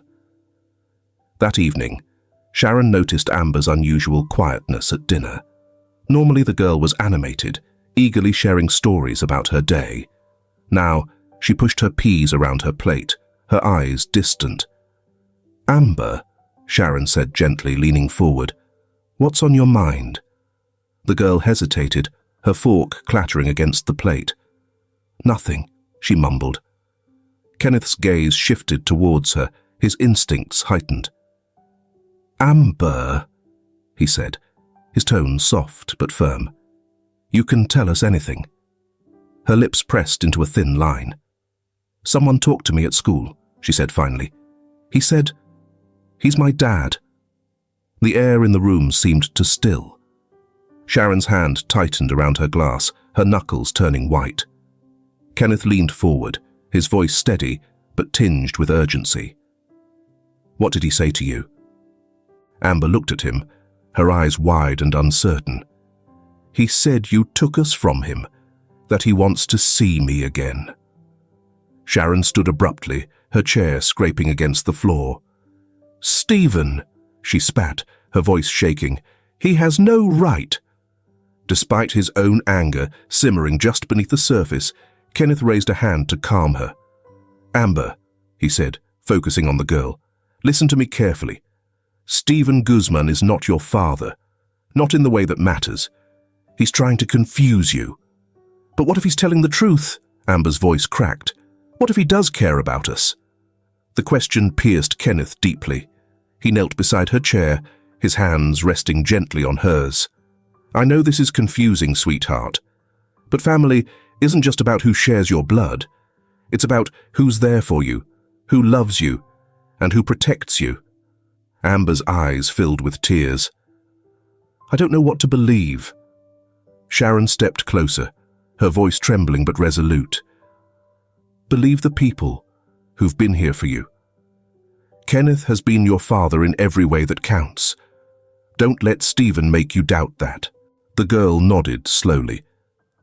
Speaker 1: That evening, Sharon noticed Amber's unusual quietness at dinner. Normally the girl was animated, eagerly sharing stories about her day. Now, she pushed her peas around her plate, her eyes distant. Amber, Sharon said gently, leaning forward, what's on your mind? The girl hesitated, her fork clattering against the plate. Nothing, she mumbled. Kenneth's gaze shifted towards her, his instincts heightened. Amber, he said, his tone soft but firm. You can tell us anything. Her lips pressed into a thin line. Someone talked to me at school, she said finally. He said, he's my dad. The air in the room seemed to still. Sharon's hand tightened around her glass, her knuckles turning white. Kenneth leaned forward, his voice steady but tinged with urgency. What did he say to you? Amber looked at him, her eyes wide and uncertain. He said you took us from him, that he wants to see me again. Sharon stood abruptly, her chair scraping against the floor. Stephen, she spat, her voice shaking. He has no right. Despite his own anger simmering just beneath the surface, Kenneth raised a hand to calm her. Amber, he said, focusing on the girl, listen to me carefully. Stephen Guzman is not your father, not in the way that matters. He's trying to confuse you. But what if he's telling the truth? Amber's voice cracked. What if he does care about us? The question pierced Kenneth deeply. He knelt beside her chair, his hands resting gently on hers. I know this is confusing, sweetheart, but family isn't just about who shares your blood. It's about who's there for you, who loves you, and who protects you. Amber's eyes filled with tears. I don't know what to believe. Sharon stepped closer, her voice trembling but resolute. Believe the people who've been here for you. Kenneth has been your father in every way that counts. Don't let Stephen make you doubt that. The girl nodded slowly,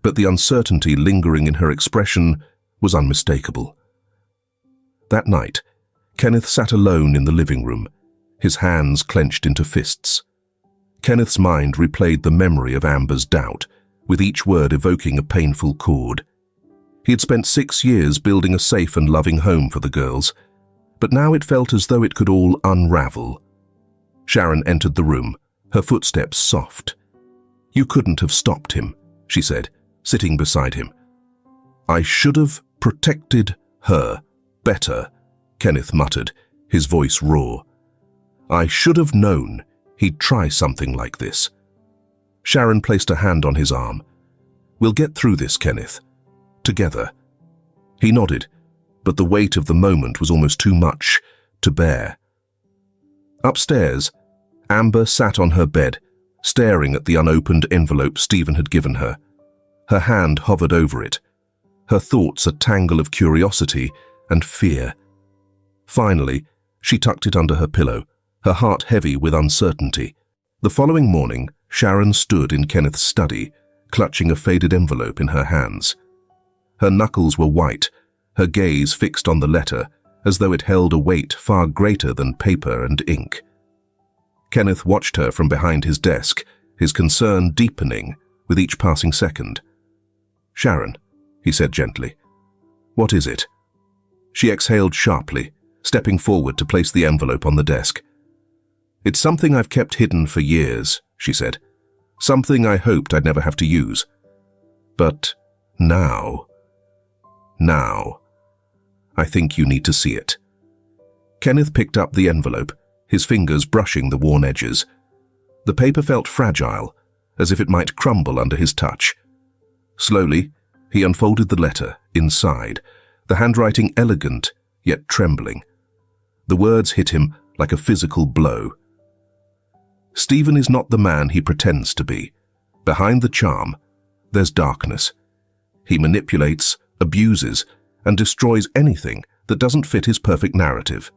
Speaker 1: but the uncertainty lingering in her expression was unmistakable. That night, Kenneth sat alone in the living room, his hands clenched into fists. Kenneth's mind replayed the memory of Amber's doubt, with each word evoking a painful chord. He had spent 6 years building a safe and loving home for the girls, but now it felt as though it could all unravel. Sharon entered the room, her footsteps soft. You couldn't have stopped him, she said, sitting beside him. I should have protected her better, Kenneth muttered, his voice raw. I should have known he'd try something like this. Sharon placed a hand on his arm. We'll get through this, Kenneth. Together. He nodded, but the weight of the moment was almost too much to bear. Upstairs, Amber sat on her bed, staring at the unopened envelope Stephen had given her. Her hand hovered over it, her thoughts a tangle of curiosity and fear. Finally, she tucked it under her pillow, her heart heavy with uncertainty. The following morning, Sharon stood in Kenneth's study, clutching a faded envelope in her hands. Her knuckles were white, her gaze fixed on the letter, as though it held a weight far greater than paper and ink. Kenneth watched her from behind his desk, his concern deepening with each passing second. "Sharon," he said gently, "what is it?" She exhaled sharply, stepping forward to place the envelope on the desk. "It's something I've kept hidden for years," she said. "Something I hoped I'd never have to use. But now, I think you need to see it." Kenneth picked up the envelope, his fingers brushing the worn edges. The paper felt fragile, as if it might crumble under his touch. Slowly, he unfolded the letter inside, the handwriting elegant yet trembling. The words hit him like a physical blow. Stephen is not the man he pretends to be. Behind the charm, there's darkness. He manipulates, abuses, and destroys anything that doesn't fit his perfect narrative.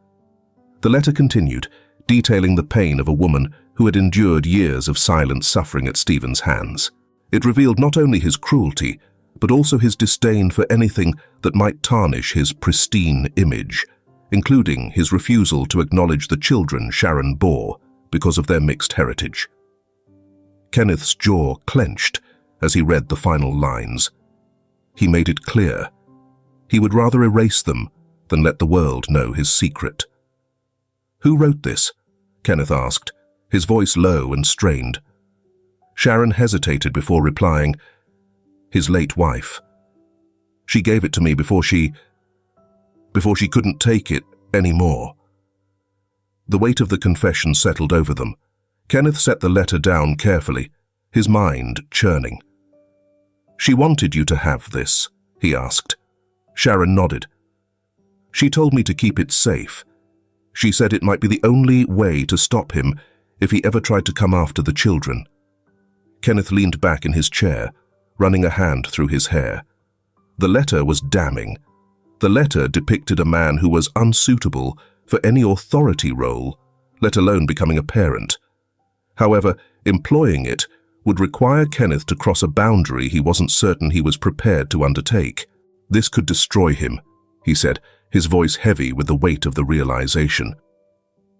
Speaker 1: The letter continued, detailing the pain of a woman who had endured years of silent suffering at Stephen's hands. It revealed not only his cruelty, but also his disdain for anything that might tarnish his pristine image, including his refusal to acknowledge the children Sharon bore because of their mixed heritage. Kenneth's jaw clenched as he read the final lines. He made it clear. He would rather erase them than let the world know his secret. "Who wrote this?" Kenneth asked, his voice low and strained. Sharon hesitated before replying, "His late wife. She gave it to me before she couldn't take it anymore." The weight of the confession settled over them. Kenneth set the letter down carefully, his mind churning. "She wanted you to have this?" he asked. Sharon nodded. "She told me to keep it safe. She said it might be the only way to stop him if he ever tried to come after the children." Kenneth leaned back in his chair, running a hand through his hair. The letter was damning. The letter depicted a man who was unsuitable for any authority role, let alone becoming a parent. However, employing it would require Kenneth to cross a boundary he wasn't certain he was prepared to undertake. "This could destroy him," he said, his voice heavy with the weight of the realization.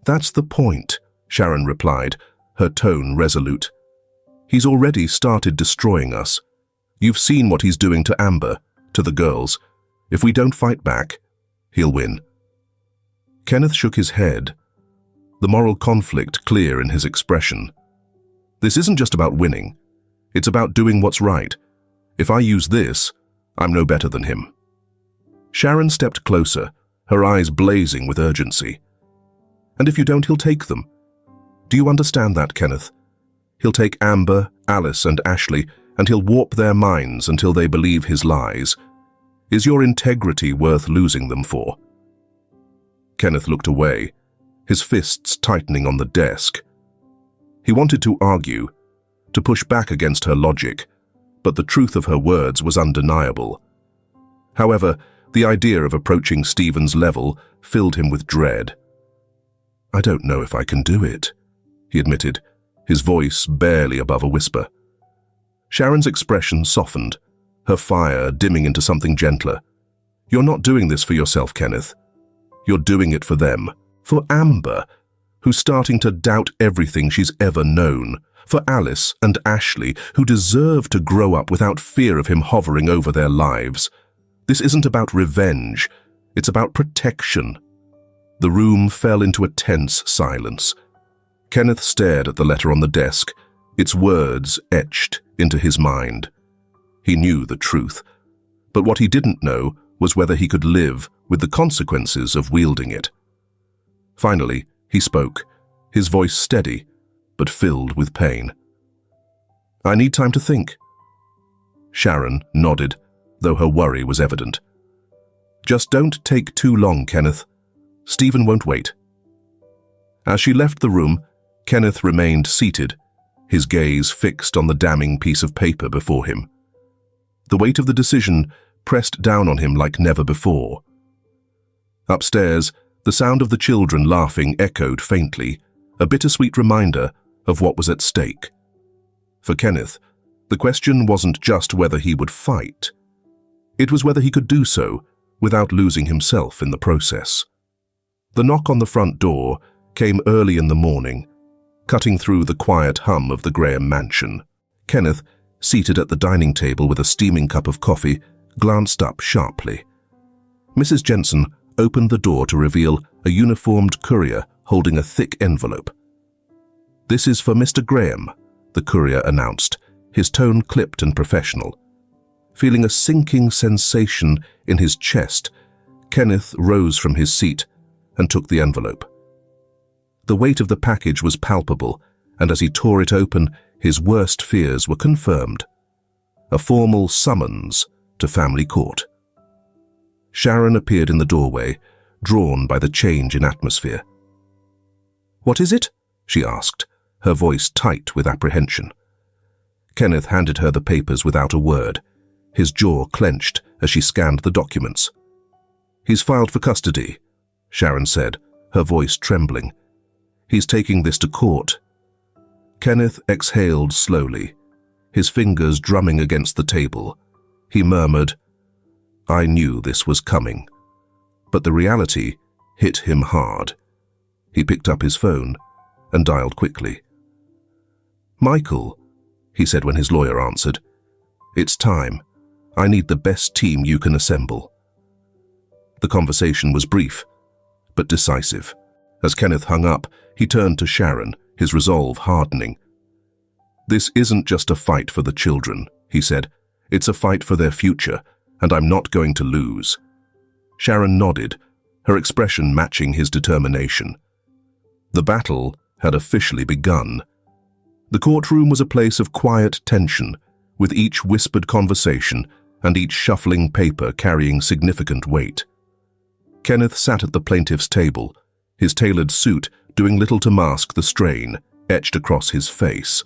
Speaker 1: "That's the point," Sharon replied, her tone resolute. "He's already started destroying us. You've seen what he's doing to Amber, to the girls. If we don't fight back, he'll win." Kenneth shook his head, the moral conflict clear in his expression. "This isn't just about winning. It's about doing what's right. If I use this, I'm no better than him." Sharon stepped closer, her eyes blazing with urgency. "And if you don't, he'll take them. Do you understand that, Kenneth? He'll take Amber, Alice, and Ashley, and he'll warp their minds until they believe his lies. Is your integrity worth losing them for?" Kenneth looked away, his fists tightening on the desk. He wanted to argue, to push back against her logic, but the truth of her words was undeniable. However, the idea of approaching Stephen's level filled him with dread. "I don't know if I can do it," he admitted, his voice barely above a whisper. Sharon's expression softened, her fire dimming into something gentler. "You're not doing this for yourself, Kenneth. You're doing it for them. For Amber, who's starting to doubt everything she's ever known. For Alice and Ashley, who deserve to grow up without fear of him hovering over their lives. This isn't about revenge. It's about protection." The room fell into a tense silence. Kenneth stared at the letter on the desk, its words etched into his mind. He knew the truth, but what he didn't know was whether he could live with the consequences of wielding it. Finally, he spoke, his voice steady, but filled with pain. "I need time to think." Sharon nodded, though her worry was evident. "Just don't take too long, Kenneth. Stephen won't wait." As she left the room, Kenneth remained seated, his gaze fixed on the damning piece of paper before him. The weight of the decision pressed down on him like never before. Upstairs, the sound of the children laughing echoed faintly, a bittersweet reminder of what was at stake. For Kenneth, the question wasn't just whether he would fight. It was whether he could do so without losing himself in the process. The knock on the front door came early in the morning, cutting through the quiet hum of the Graham mansion. Kenneth, seated at the dining table with a steaming cup of coffee, glanced up sharply. Mrs. Jensen opened the door to reveal a uniformed courier holding a thick envelope. "This is for Mr. Graham," the courier announced, his tone clipped and professional. Feeling a sinking sensation in his chest, Kenneth rose from his seat and took the envelope. The weight of the package was palpable, and as he tore it open, his worst fears were confirmed. A formal summons to family court. Sharon appeared in the doorway, drawn by the change in atmosphere. "What is it?" she asked, her voice tight with apprehension. Kenneth handed her the papers without a word, his jaw clenched as she scanned the documents. "He's filed for custody," Sharon said, her voice trembling. "He's taking this to court." Kenneth exhaled slowly, his fingers drumming against the table. He murmured, "I knew this was coming." But the reality hit him hard. He picked up his phone and dialed quickly. "Michael," he said when his lawyer answered, "it's time. I need the best team you can assemble." The conversation was brief, but decisive. As Kenneth hung up, he turned to Sharon, his resolve hardening. "This isn't just a fight for the children," he said. "It's a fight for their future, and I'm not going to lose." Sharon nodded, her expression matching his determination. The battle had officially begun. The courtroom was a place of quiet tension, with each whispered conversation and each shuffling paper carrying significant weight. Kenneth sat at the plaintiff's table, his tailored suit doing little to mask the strain etched across his face.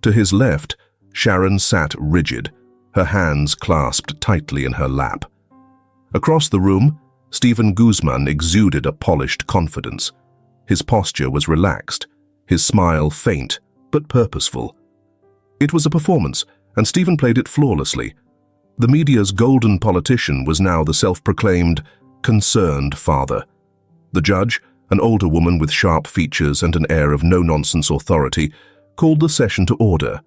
Speaker 1: To his left, Sharon sat rigid, her hands clasped tightly in her lap. Across the room, Stephen Guzman exuded a polished confidence. His posture was relaxed, his smile faint but purposeful. It was a performance, and Stephen played it flawlessly. The media's golden politician was now the self-proclaimed, concerned father. The judge, an older woman with sharp features and an air of no-nonsense authority, called the session to order.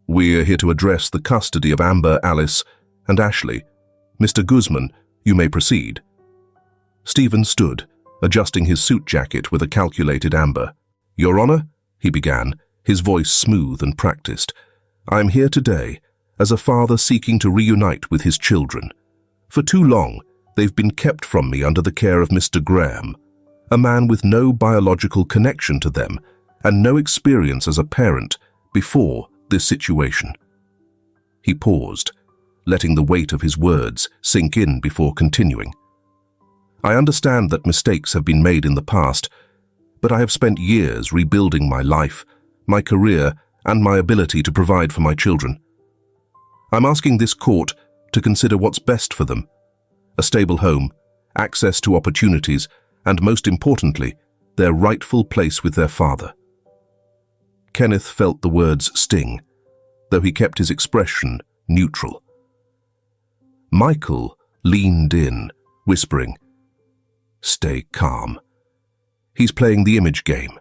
Speaker 1: "We're here to address the custody of Amber, Alice, and Ashley. Mr. Guzman, you may proceed." Stephen stood, adjusting his suit jacket with a calculated amber. "Your Honor," he began, his voice smooth and practiced, "I am here today as a father seeking to reunite with his children. For too long, they've been kept from me under the care of Mr. Graham, a man with no biological connection to them and no experience as a parent before this situation." He paused, letting the weight of his words sink in before continuing. "I understand that mistakes have been made in the past, but I have spent years rebuilding my life, my career, and my ability to provide for my children. I'm asking this court to consider what's best for them: a stable home, access to opportunities, and most importantly, their rightful place with their father." Kenneth felt the words sting, though he kept his expression neutral. Michael leaned in, whispering, "Stay calm. He's playing the image game."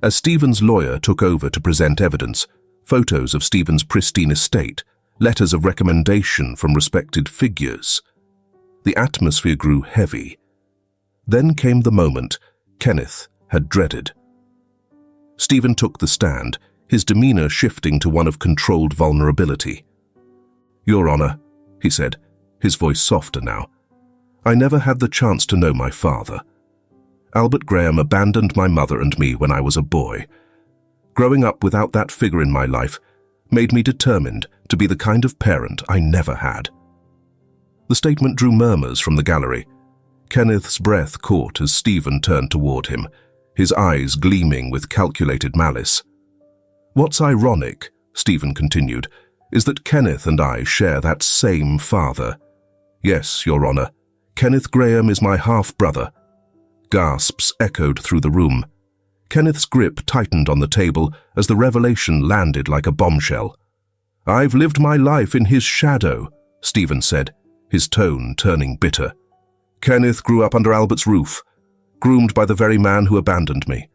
Speaker 1: As Stephen's lawyer took over to present evidence, photos of Stephen's pristine estate, letters of recommendation from respected figures, the atmosphere grew heavy. Then came the moment Kenneth had dreaded. Stephen took the stand, his demeanor shifting to one of controlled vulnerability. "Your Honor," he said, his voice softer now, "I never had the chance to know my father. Albert Graham abandoned my mother and me when I was a boy. Growing up without that figure in my life made me determined to be the kind of parent I never had." The statement drew murmurs from the gallery. Kenneth's breath caught as Stephen turned toward him, his eyes gleaming with calculated malice. "What's ironic," Stephen continued, "is that Kenneth and I share that same father. Yes, Your Honor, Kenneth Graham is my half-brother." Gasps echoed through the room. Kenneth's grip tightened on the table as the revelation landed like a bombshell. "I've lived my life in his shadow," Stephen said, his tone turning bitter. "Kenneth grew up under Albert's roof, groomed by the very man who abandoned me.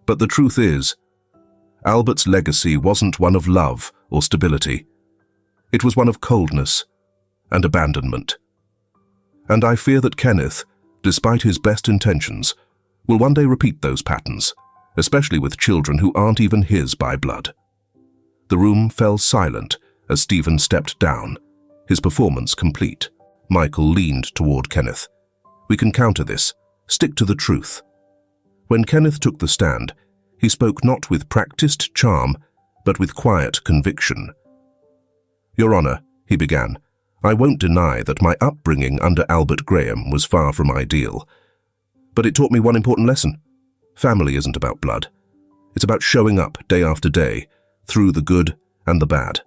Speaker 1: But the truth is, Albert's legacy wasn't one of love or stability. It was one of coldness and abandonment. And I fear that Kenneth, despite his best intentions, will one day repeat those patterns, especially with children who aren't even his by blood." The room fell silent as Stephen stepped down, his performance complete. Michael leaned toward Kenneth. "We can counter this. Stick to the truth." When Kenneth took the stand, he spoke not with practiced charm, but with quiet conviction. "Your Honor," he began, "I won't deny that my upbringing under Albert Graham was far from ideal. But it taught me one important lesson. Family isn't about blood. It's about showing up day after day, through the good and the bad."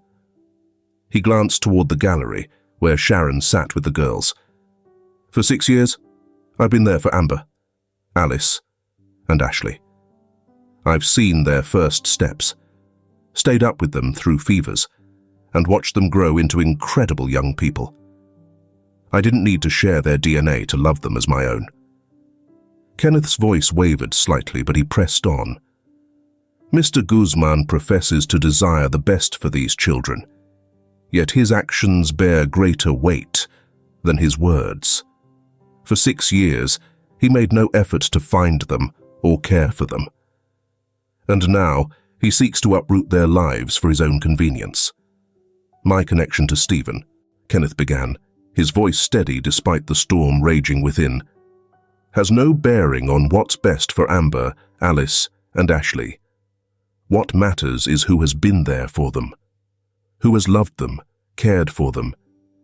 Speaker 1: He glanced toward the gallery, where Sharon sat with the girls. "For 6 years, I've been there for Amber, Alice, and Ashley. I've seen their first steps, stayed up with them through fevers, and watched them grow into incredible young people. I didn't need to share their DNA to love them as my own." Kenneth's voice wavered slightly, but he pressed on. "Mr. Guzman professes to desire the best for these children, yet his actions bear greater weight than his words. For 6 years, he made no effort to find them or care for them. And now, he seeks to uproot their lives for his own convenience. My connection to Stephen," Kenneth began, his voice steady despite the storm raging within, "has no bearing on what's best for Amber, Alice, and Ashley. What matters is who has been there for them, who has loved them, cared for them,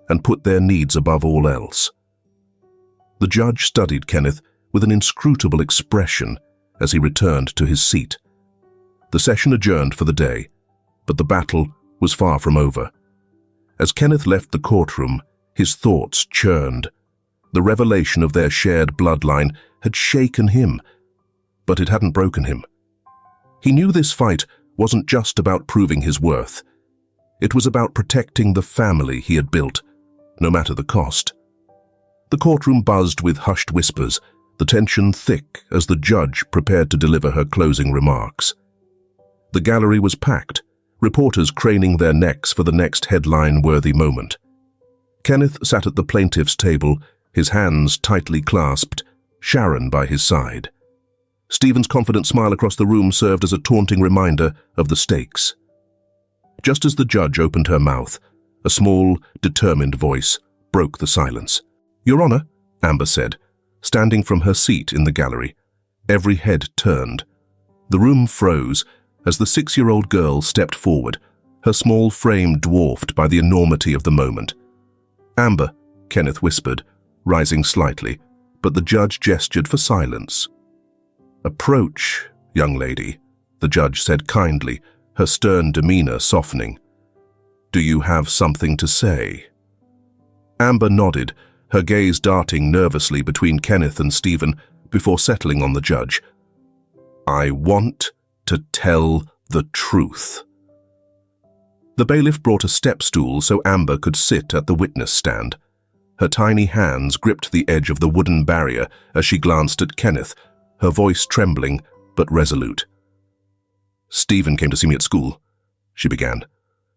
Speaker 1: and put their needs above all else." The judge studied Kenneth with an inscrutable expression as he returned to his seat. The session adjourned for the day, but the battle was far from over. As Kenneth left the courtroom, his thoughts churned. The revelation of their shared bloodline had shaken him, but it hadn't broken him. He knew this fight wasn't just about proving his worth. It was about protecting the family he had built, no matter the cost. The courtroom buzzed with hushed whispers, the tension thick as the judge prepared to deliver her closing remarks. The gallery was packed, reporters craning their necks for the next headline-worthy moment. Kenneth sat at the plaintiff's table, his hands tightly clasped, Sharon by his side. Stephen's confident smile across the room served as a taunting reminder of the stakes. Just as the judge opened her mouth, a small, determined voice broke the silence. "Your Honor," Amber said, standing from her seat in the gallery. Every head turned. The room froze as the 6-year-old girl stepped forward, her small frame dwarfed by the enormity of the moment. "Amber," Kenneth whispered, rising slightly, but the judge gestured for silence. "Approach, young lady," the judge said kindly, her stern demeanor softening. "Do you have something to say?" Amber nodded, her gaze darting nervously between Kenneth and Stephen before settling on the judge. "I want to tell the truth." The bailiff brought a step stool so Amber could sit at the witness stand. Her tiny hands gripped the edge of the wooden barrier as she glanced at Kenneth, her voice trembling but resolute. "Stephen came to see me at school," she began,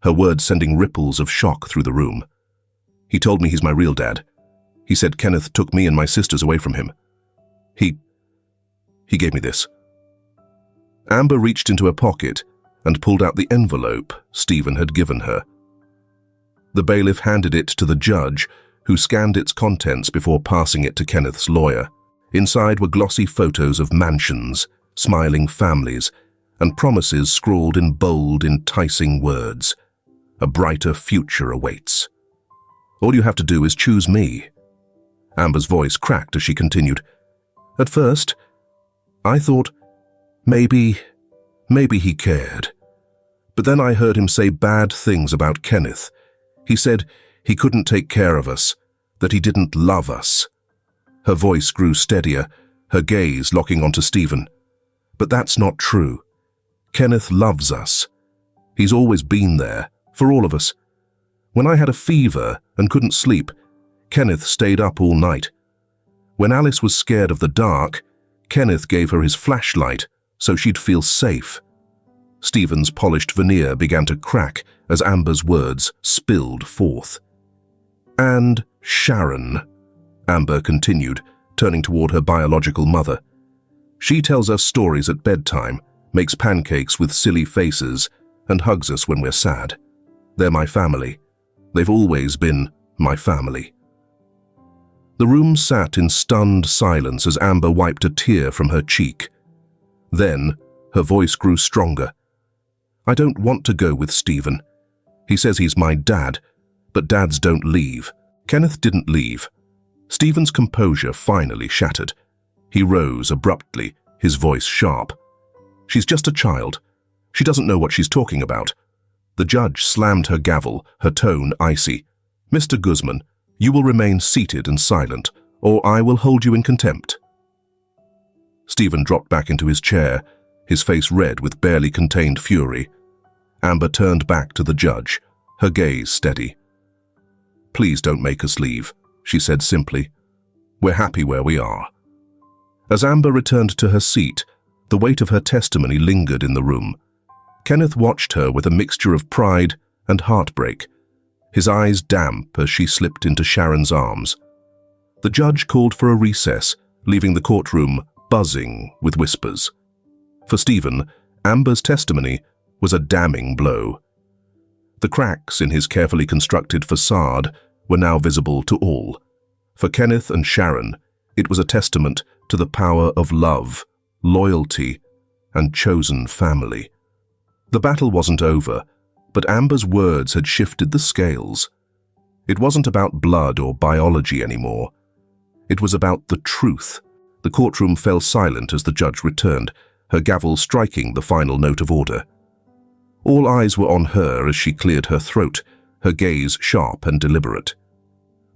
Speaker 1: her words sending ripples of shock through the room. "He told me he's my real dad. He said Kenneth took me and my sisters away from him. He gave me this." Amber reached into her pocket and pulled out the envelope Stephen had given her. The bailiff handed it to the judge, who scanned its contents before passing it to Kenneth's lawyer. Inside were glossy photos of mansions, smiling families, and promises scrawled in bold, enticing words. A brighter future awaits. "All you have to do is choose me." Amber's voice cracked as she continued. "At first, I thought, maybe he cared. But then I heard him say bad things about Kenneth. He said he couldn't take care of us, that he didn't love us. Her voice grew steadier, her gaze locking onto Stephen. But that's not true. Kenneth loves us. He's always been there, for all of us. When I had a fever and couldn't sleep, Kenneth stayed up all night. When Alice was scared of the dark, Kenneth gave her his flashlight so she'd feel safe. Stephen's polished veneer began to crack as Amber's words spilled forth. And Sharon, Amber continued, turning toward her biological mother. She tells us stories at bedtime, makes pancakes with silly faces, and hugs us when we're sad. They're my family. They've always been my family. The room sat in stunned silence as Amber wiped a tear from her cheek. Then, her voice grew stronger. I don't want to go with Stephen. He says he's my dad, but dads don't leave. Kenneth didn't leave. Stephen's composure finally shattered. He rose abruptly, his voice sharp. She's just a child. She doesn't know what she's talking about. The judge slammed her gavel, her tone icy. Mr. Guzman, you will remain seated and silent, or I will hold you in contempt. Stephen dropped back into his chair, his face red with barely contained fury. Amber turned back to the judge, her gaze steady. Please don't make us leave, she said simply. We're happy where we are. As Amber returned to her seat, the weight of her testimony lingered in the room. Kenneth watched her with a mixture of pride and heartbreak, his eyes damp as she slipped into Sharon's arms. The judge called for a recess, leaving the courtroom buzzing with whispers. For Stephen, Amber's testimony was a damning blow. The cracks in his carefully constructed facade were now visible to all. For Kenneth and Sharon, it was a testament to the power of love, loyalty, and chosen family. The battle wasn't over, but Amber's words had shifted the scales. It wasn't about blood or biology anymore. It was about the truth. The courtroom fell silent as the judge returned, her gavel striking the final note of order. All eyes were on her as she cleared her throat, her gaze sharp and deliberate.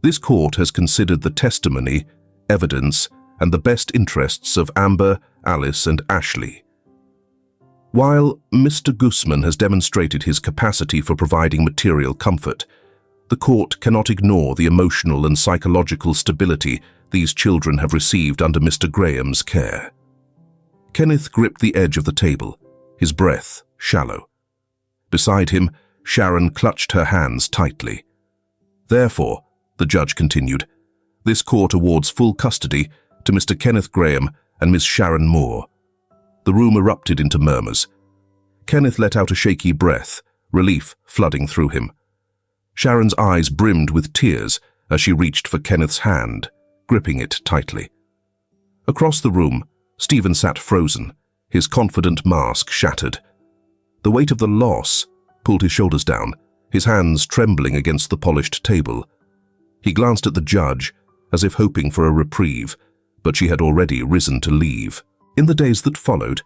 Speaker 1: This court has considered the testimony, evidence, and the best interests of Amber, Alice, and Ashley. While Mr. Guzman has demonstrated his capacity for providing material comfort, the court cannot ignore the emotional and psychological stability these children have received under Mr. Graham's care. Kenneth gripped the edge of the table, his breath shallow. Beside him, Sharon clutched her hands tightly. Therefore, the judge continued, this court awards full custody to Mr. Kenneth Graham and Miss Sharon Moore. The room erupted into murmurs. Kenneth let out a shaky breath, relief flooding through him. Sharon's eyes brimmed with tears as she reached for Kenneth's hand, gripping it tightly. Across the room, Stephen sat frozen, his confident mask shattered. The weight of the loss pulled his shoulders down, his hands trembling against the polished table. He glanced at the judge, as if hoping for a reprieve, but she had already risen to leave. In the days that followed,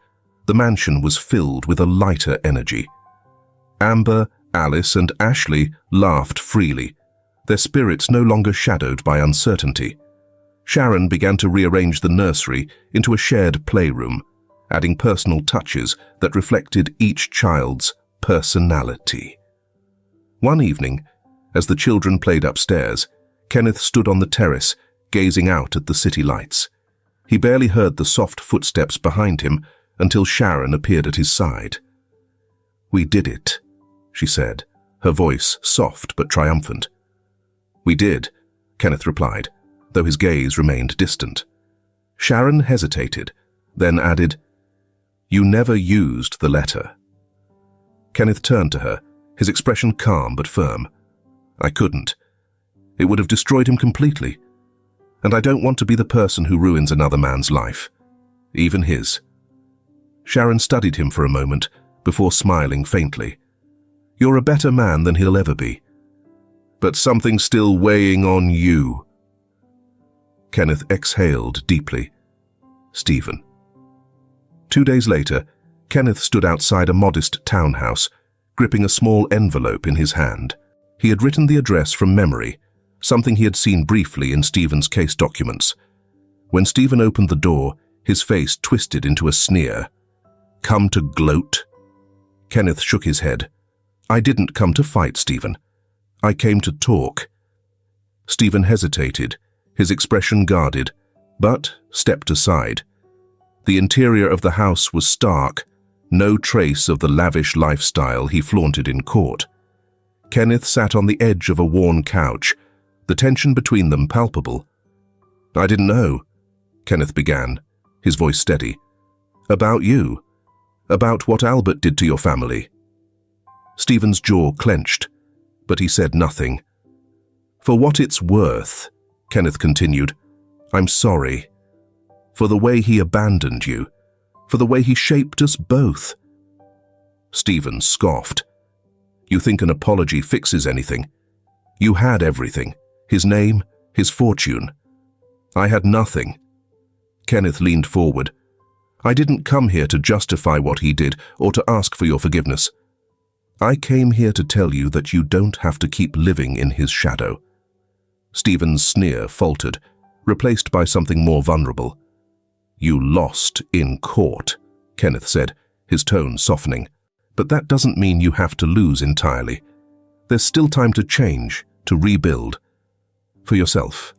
Speaker 1: the mansion was filled with a lighter energy. Amber, Alice, and Ashley laughed freely, their spirits no longer shadowed by uncertainty. Sharon began to rearrange the nursery into a shared playroom, adding personal touches that reflected each child's personality. One evening, as the children played upstairs, Kenneth stood on the terrace, gazing out at the city lights. He barely heard the soft footsteps behind him until Sharon appeared at his side. "We did it," she said, her voice soft but triumphant. "We did," Kenneth replied, though his gaze remained distant. Sharon hesitated, then added, "You never used the letter." Kenneth turned to her, his expression calm but firm. "I couldn't. It would have destroyed him completely. And I don't want to be the person who ruins another man's life, even his." Sharon studied him for a moment before smiling faintly. "You're a better man than he'll ever be. But something's still weighing on you." Kenneth exhaled deeply. "Stephen." 2 days later, Kenneth stood outside a modest townhouse, gripping a small envelope in his hand. He had written the address from memory, something he had seen briefly in Stephen's case documents. When Stephen opened the door, his face twisted into a sneer. "Come to gloat?" Kenneth shook his head. "I didn't come to fight, Stephen. I came to talk." Stephen hesitated, his expression guarded, but stepped aside. The interior of the house was stark, no trace of the lavish lifestyle he flaunted in court. Kenneth sat on the edge of a worn couch, the tension between them palpable. "I didn't know," Kenneth began, his voice steady. "About you. About what Albert did to your family." Stephen's jaw clenched, but he said nothing. "For what it's worth," Kenneth continued, "I'm sorry. For the way he abandoned you, for the way he shaped us both." Stephen scoffed. "You think an apology fixes anything? You had everything, his name, his fortune. I had nothing." Kenneth leaned forward. "I didn't come here to justify what he did or to ask for your forgiveness. I came here to tell you that you don't have to keep living in his shadow." Stephen's sneer faltered, replaced by something more vulnerable. "You lost in court," Kenneth said, his tone softening. "But that doesn't mean you have to lose entirely. There's still time to change, to rebuild. For yourself."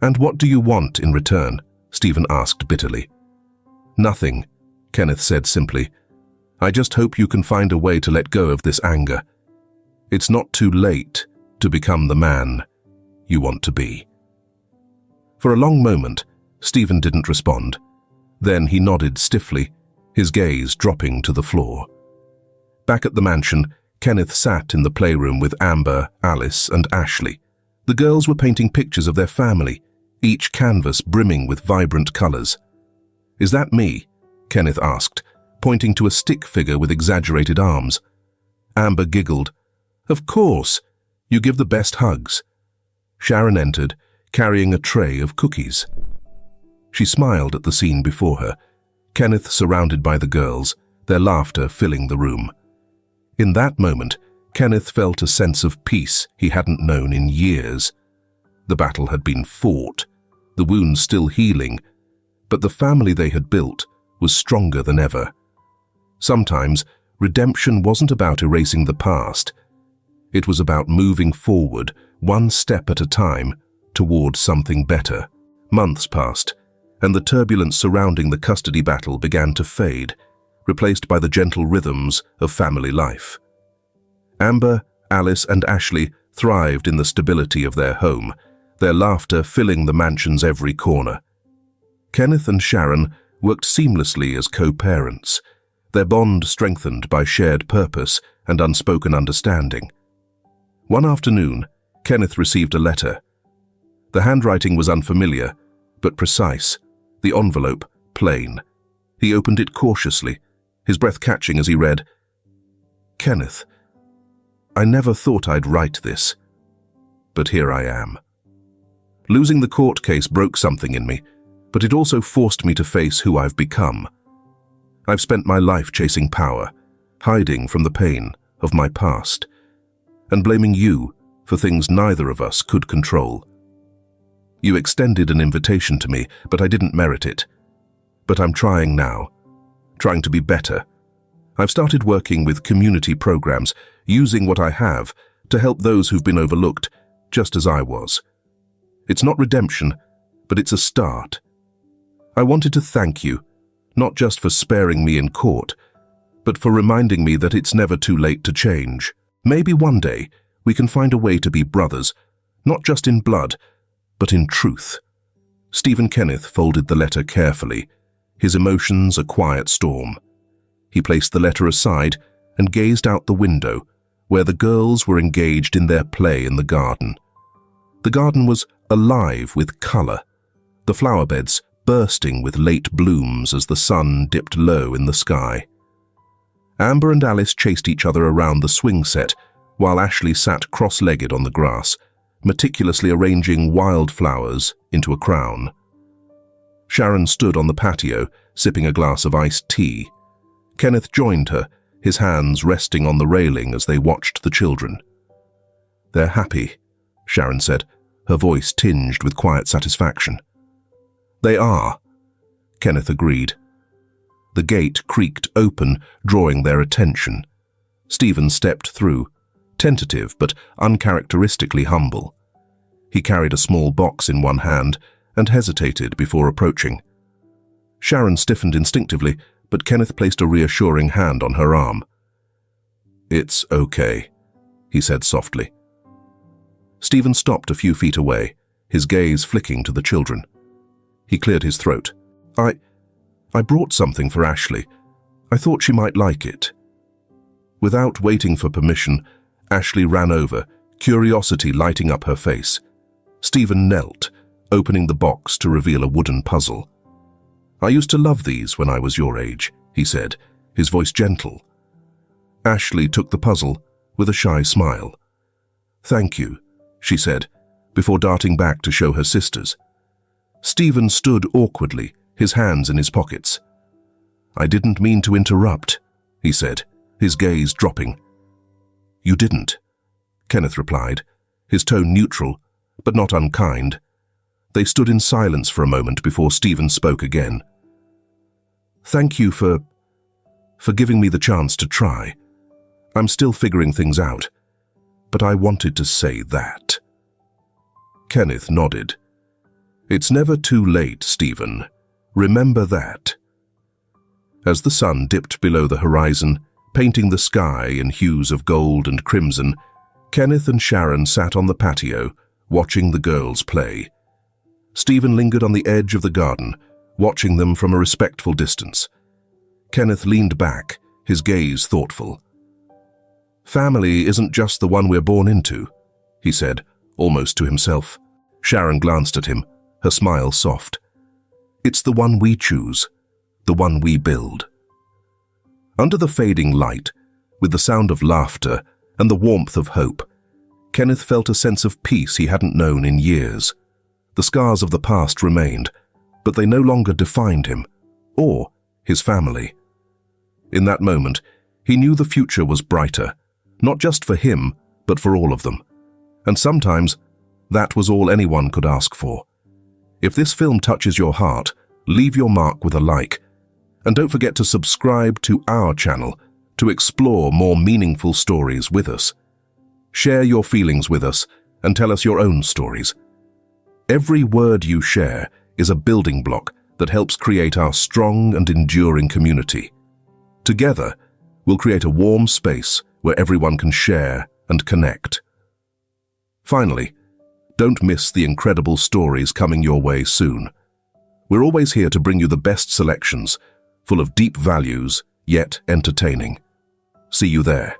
Speaker 1: "And what do you want in return?" Stephen asked bitterly. "Nothing," Kenneth said simply. "I just hope you can find a way to let go of this anger. It's not too late to become the man you want to be." For a long moment, Stephen didn't respond. Then he nodded stiffly, his gaze dropping to the floor. Back at the mansion, Kenneth sat in the playroom with Amber, Alice, and Ashley. The girls were painting pictures of their family, each canvas brimming with vibrant colors. "Is that me?" Kenneth asked, pointing to a stick figure with exaggerated arms. Amber giggled. "Of course. You give the best hugs." Sharon entered, carrying a tray of cookies. She smiled at the scene before her, Kenneth surrounded by the girls, their laughter filling the room. In that moment, Kenneth felt a sense of peace he hadn't known in years. The battle had been fought, the wounds still healing, but the family they had built was stronger than ever. Sometimes, redemption wasn't about erasing the past. It was about moving forward, one step at a time, toward something better. Months passed, and the turbulence surrounding the custody battle began to fade, replaced by the gentle rhythms of family life. Amber, Alice, and Ashley thrived in the stability of their home, their laughter filling the mansion's every corner. Kenneth and Sharon worked seamlessly as co-parents, their bond strengthened by shared purpose and unspoken understanding. One afternoon, Kenneth received a letter. The handwriting was unfamiliar, but precise, the envelope plain. He opened it cautiously, his breath catching as he read, "Kenneth, I never thought I'd write this, but here I am. Losing the court case broke something in me, but it also forced me to face who I've become. I've spent my life chasing power, hiding from the pain of my past, and blaming you for things neither of us could control. You extended an invitation to me, but I didn't merit it. But I'm trying now, trying to be better. I've started working with community programs, using what I have to help those who've been overlooked, just as I was. It's not redemption, but it's a start. I wanted to thank you, not just for sparing me in court, but for reminding me that it's never too late to change. Maybe one day we can find a way to be brothers, not just in blood, but in truth." Stephen Kenneth folded the letter carefully, his emotions a quiet storm. He placed the letter aside and gazed out the window, where the girls were engaged in their play in the garden. The garden was alive with color, the flower beds bursting with late blooms as the sun dipped low in the sky. Amber and Alice chased each other around the swing set, while Ashley sat cross-legged on the grass, meticulously arranging wildflowers into a crown. Sharon stood on the patio, sipping a glass of iced tea. Kenneth joined her, his hands resting on the railing as they watched the children. "They're happy," Sharon said, her voice tinged with quiet satisfaction. "They are," Kenneth agreed. The gate creaked open, drawing their attention. Stephen stepped through, tentative but uncharacteristically humble. He carried a small box in one hand and hesitated before approaching. Sharon stiffened instinctively, but Kenneth placed a reassuring hand on her arm. "It's okay," he said softly. Stephen stopped a few feet away, his gaze flicking to the children. He cleared his throat. I brought something for Ashley. I thought she might like it." Without waiting for permission, Ashley ran over, curiosity lighting up her face. Stephen knelt, opening the box to reveal a wooden puzzle. "I used to love these when I was your age," he said, his voice gentle. Ashley took the puzzle with a shy smile. "Thank you," she said, before darting back to show her sisters. Stephen stood awkwardly, his hands in his pockets. "I didn't mean to interrupt," he said, his gaze dropping. "You didn't," Kenneth replied, his tone neutral, but not unkind. They stood in silence for a moment before Stephen spoke again. "Thank you for giving me the chance to try. I'm still figuring things out, but I wanted to say that." Kenneth nodded. "It's never too late, Stephen. Remember that." As the sun dipped below the horizon, painting the sky in hues of gold and crimson, Kenneth and Sharon sat on the patio, watching the girls play. Stephen lingered on the edge of the garden, watching them from a respectful distance. Kenneth leaned back, his gaze thoughtful. "Family isn't just the one we're born into," he said, almost to himself. Sharon glanced at him, her smile soft. "It's the one we choose, the one we build." Under the fading light, with the sound of laughter and the warmth of hope, Kenneth felt a sense of peace he hadn't known in years. The scars of the past remained, but they no longer defined him, or his family. In that moment, he knew the future was brighter, not just for him, but for all of them. And sometimes, that was all anyone could ask for. If this film touches your heart, leave your mark with a like. And don't forget to subscribe to our channel to explore more meaningful stories with us. Share your feelings with us and tell us your own stories. Every word you share is a building block that helps create our strong and enduring community. Together, we'll create a warm space where everyone can share and connect. Finally, don't miss the incredible stories coming your way soon. We're always here to bring you the best selections, full of deep values, yet entertaining. See you there.